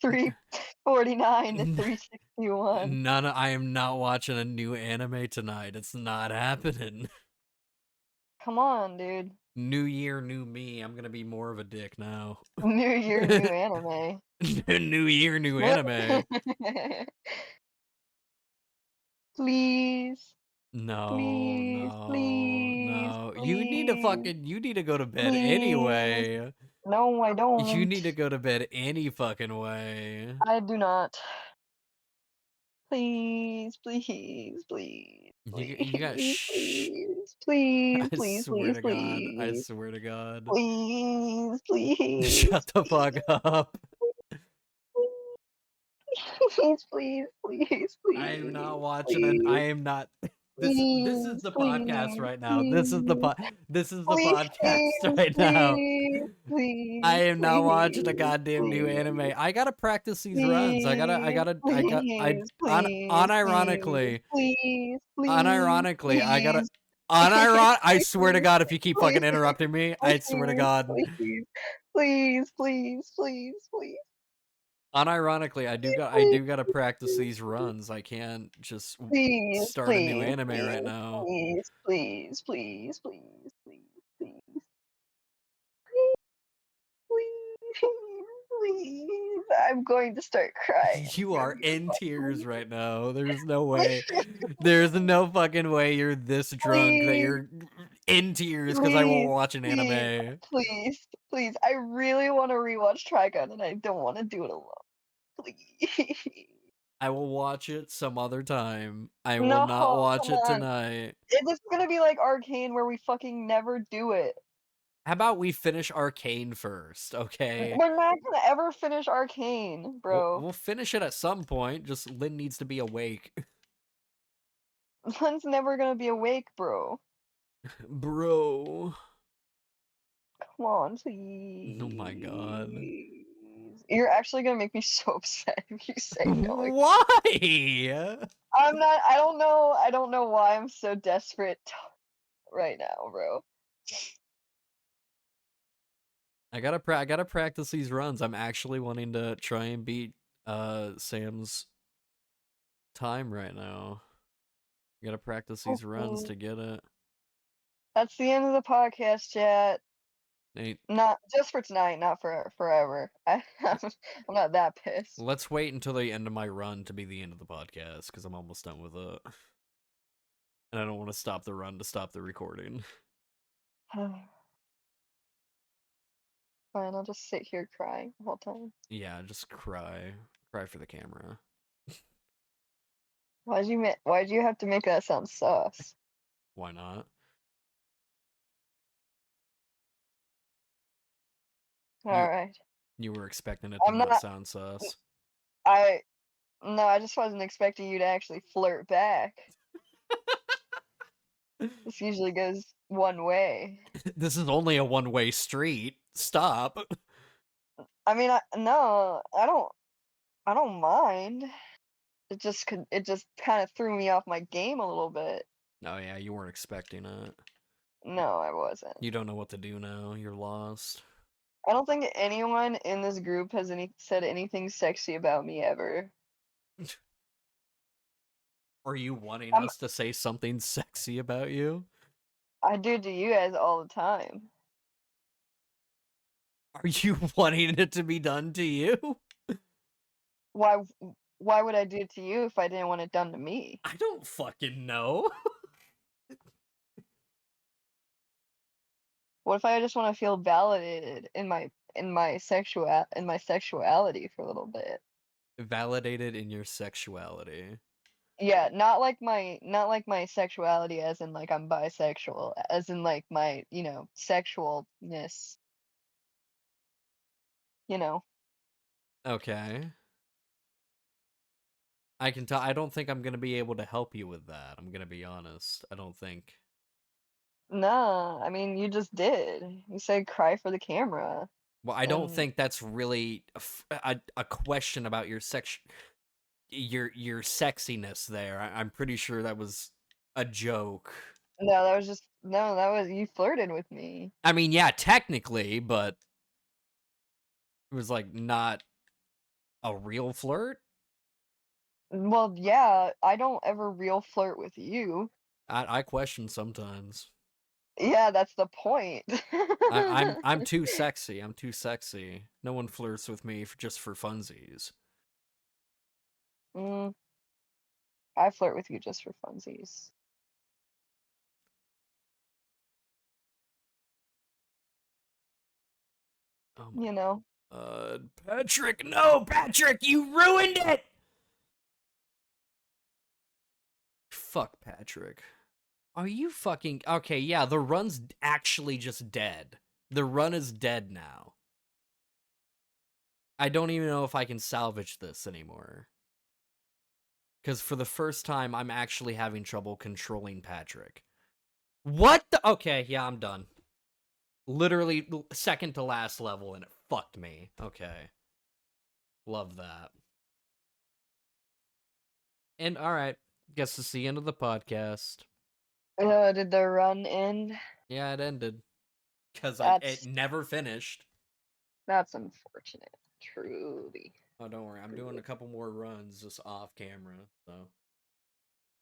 349 to 361. I am not watching a new anime tonight. It's not happening. Come on, dude. New year, new me. I'm gonna be more of a dick now. New year, new anime. New year, new What? anime. Please, No, please, no, please, no. please, You need to go to bed please. anyway. No, I You don't. need to go to bed any fucking way. I do not. Please, please, please, You got please, shh. please, please, I please, swear please, to God. I please, swear to God. please, please, Shut the fuck please, up. please, please, please, I am not please, watching and I please, am not this is please, the podcast please, right now. please, This is the please, podcast right now. please, I please, am not watching a please, goddamn new anime. please, I gotta practice these runs. please, please, please, please, unironically, please, please, unironically, I gotta, please, I swear to please, God, if you keep fucking please, interrupting me, I swear to God, please, please, please, please, please, unironically, I please, do gotta practice these runs. I can't just please, start a new please, anime right please, now. please, please, please, please, please, please, please. I'm going to start crying. You I'm are gonna in tears please, right now. There's no way. There's no fucking way you're this drunk that please, you're in tears because I won't please, watch an please, anime. please, please. I really want to rewatch Trigun and I don't want to do it alone. Please. I will watch it some other time. I will No, not watch come it on. tonight. This is gonna be like Arcane where we fucking never do it. How about we finish Arcane first, okay? We're not gonna ever finish Arcane, bro. We'll finish it at some point. Just Lynn needs to be awake. One's never gonna be awake, bro. Bro. Come on, Oh my god. please. You're actually gonna make me so upset if you say no again. Why? I'm not. I don't know why I'm so desperate right now, bro. I gotta practice these runs. I'm actually wanting to try and beat Sam's time right now. I gotta practice these runs Mhm. to get it. That's the end of the podcast, chat. Hey, Not just for tonight, not for forever. I'm not that pissed. let's wait until the end of my run to be the end of the podcast because I'm almost done with it. And I don't want to stop the run to stop the recording. Fine, I'll just sit here crying the whole time. Yeah, just cry. Cry for the camera. Why'd you have to make that sound sus? Why not? You Alright. you were expecting it to I'm not not sound sus. I no, I just wasn't expecting you to actually flirt back. This usually goes one way. This is only a one-way street. Stop. I mean, no, I don't mind. It just kind of threw me off my game a little bit. Oh yeah, you weren't expecting it. No, I wasn't. You don't know what to do now. You're lost. I don't think anyone in this group has said anything sexy about me ever. Are you wanting I'm, us to say something sexy about you? I do it to you guys all the time. Are you wanting it to be done to you? Why why would I do it to you if I didn't want it done to me? I don't fucking know. What if I just want to feel validated in my sexuality for a little bit? Validated in your sexuality. Yeah, not like my sexuality as in like I'm bisexual, as in like my, sexualness, you know. Okay. I can tell. I don't think I'm gonna be able to help you with that. I'm gonna be honest. I don't think. Nah, I mean you just did. You said cry for the camera. Well, I don't And think that's really a question about your your sexiness there. I'm pretty sure that was a joke. no, that was you flirted with me. I mean, yeah, technically, but it was like not a real flirt. Well, yeah, I don't ever real flirt with you. I question sometimes. Yeah, that's the point. I'm too sexy. I'm too sexy. No one flirts with me just for funsies. Mm, I flirt with you just for funsies. Oh my You know? god. Patrick, no! Patrick, you ruined it! Fuck Patrick. Are you fucking... Okay, yeah, the run's actually just dead. The run is dead now. I don't even know if I can salvage this anymore. Because for the first time, I'm actually having trouble controlling Patrick. What the... Okay, yeah, I'm done. Literally second to last level, and it fucked me. Okay. Love that. And alright, guess it's the end of the podcast. Did the run end? Yeah, it ended. Because it That's never finished. that's unfortunate. Truly. Oh, don't worry. I'm doing Truly. a couple more runs just off camera, so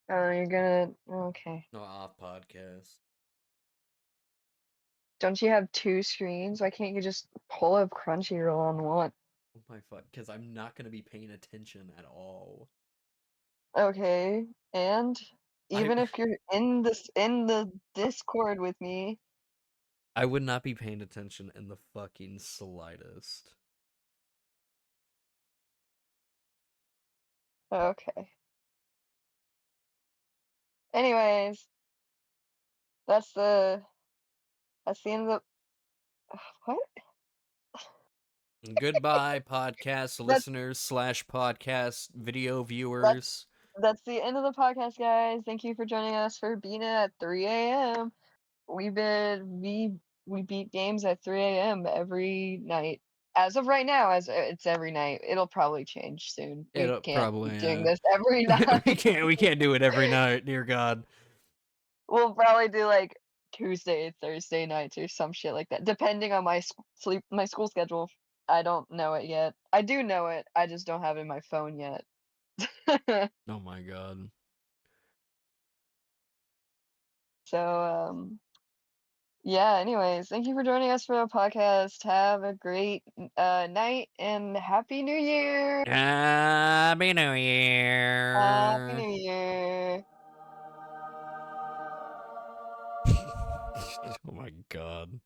Oh, you're gonna okay. no off podcast. Don't you have two screens? Why can't you just pull up Crunchyroll on one? Oh my fuck, because I'm not gonna be paying attention at all. Okay, and I even if you're in the Discord with me, I would not be paying attention in the fucking slightest. okay. Anyways, that's the that's the end of the what? Goodbye, podcast That's listeners slash podcast video that's viewers. that's the end of the podcast, guys. Thank you for joining us for being at 3 a.m. We've been we beat games at 3 a.m. every night. As of right now, as it's every night. It'll probably change soon. We It'll can't keep probably doing this every we night. can't do it every night, dear God. We'll probably do like Tuesday, Thursday nights or some shit like that, depending on my school schedule. I don't know it yet. I do know it. I just don't have it in my phone yet. Oh my God. So yeah, anyways, thank you for joining us for the podcast. Have a great night and happy new year. Happy New Happy Year. New Year. Oh my God.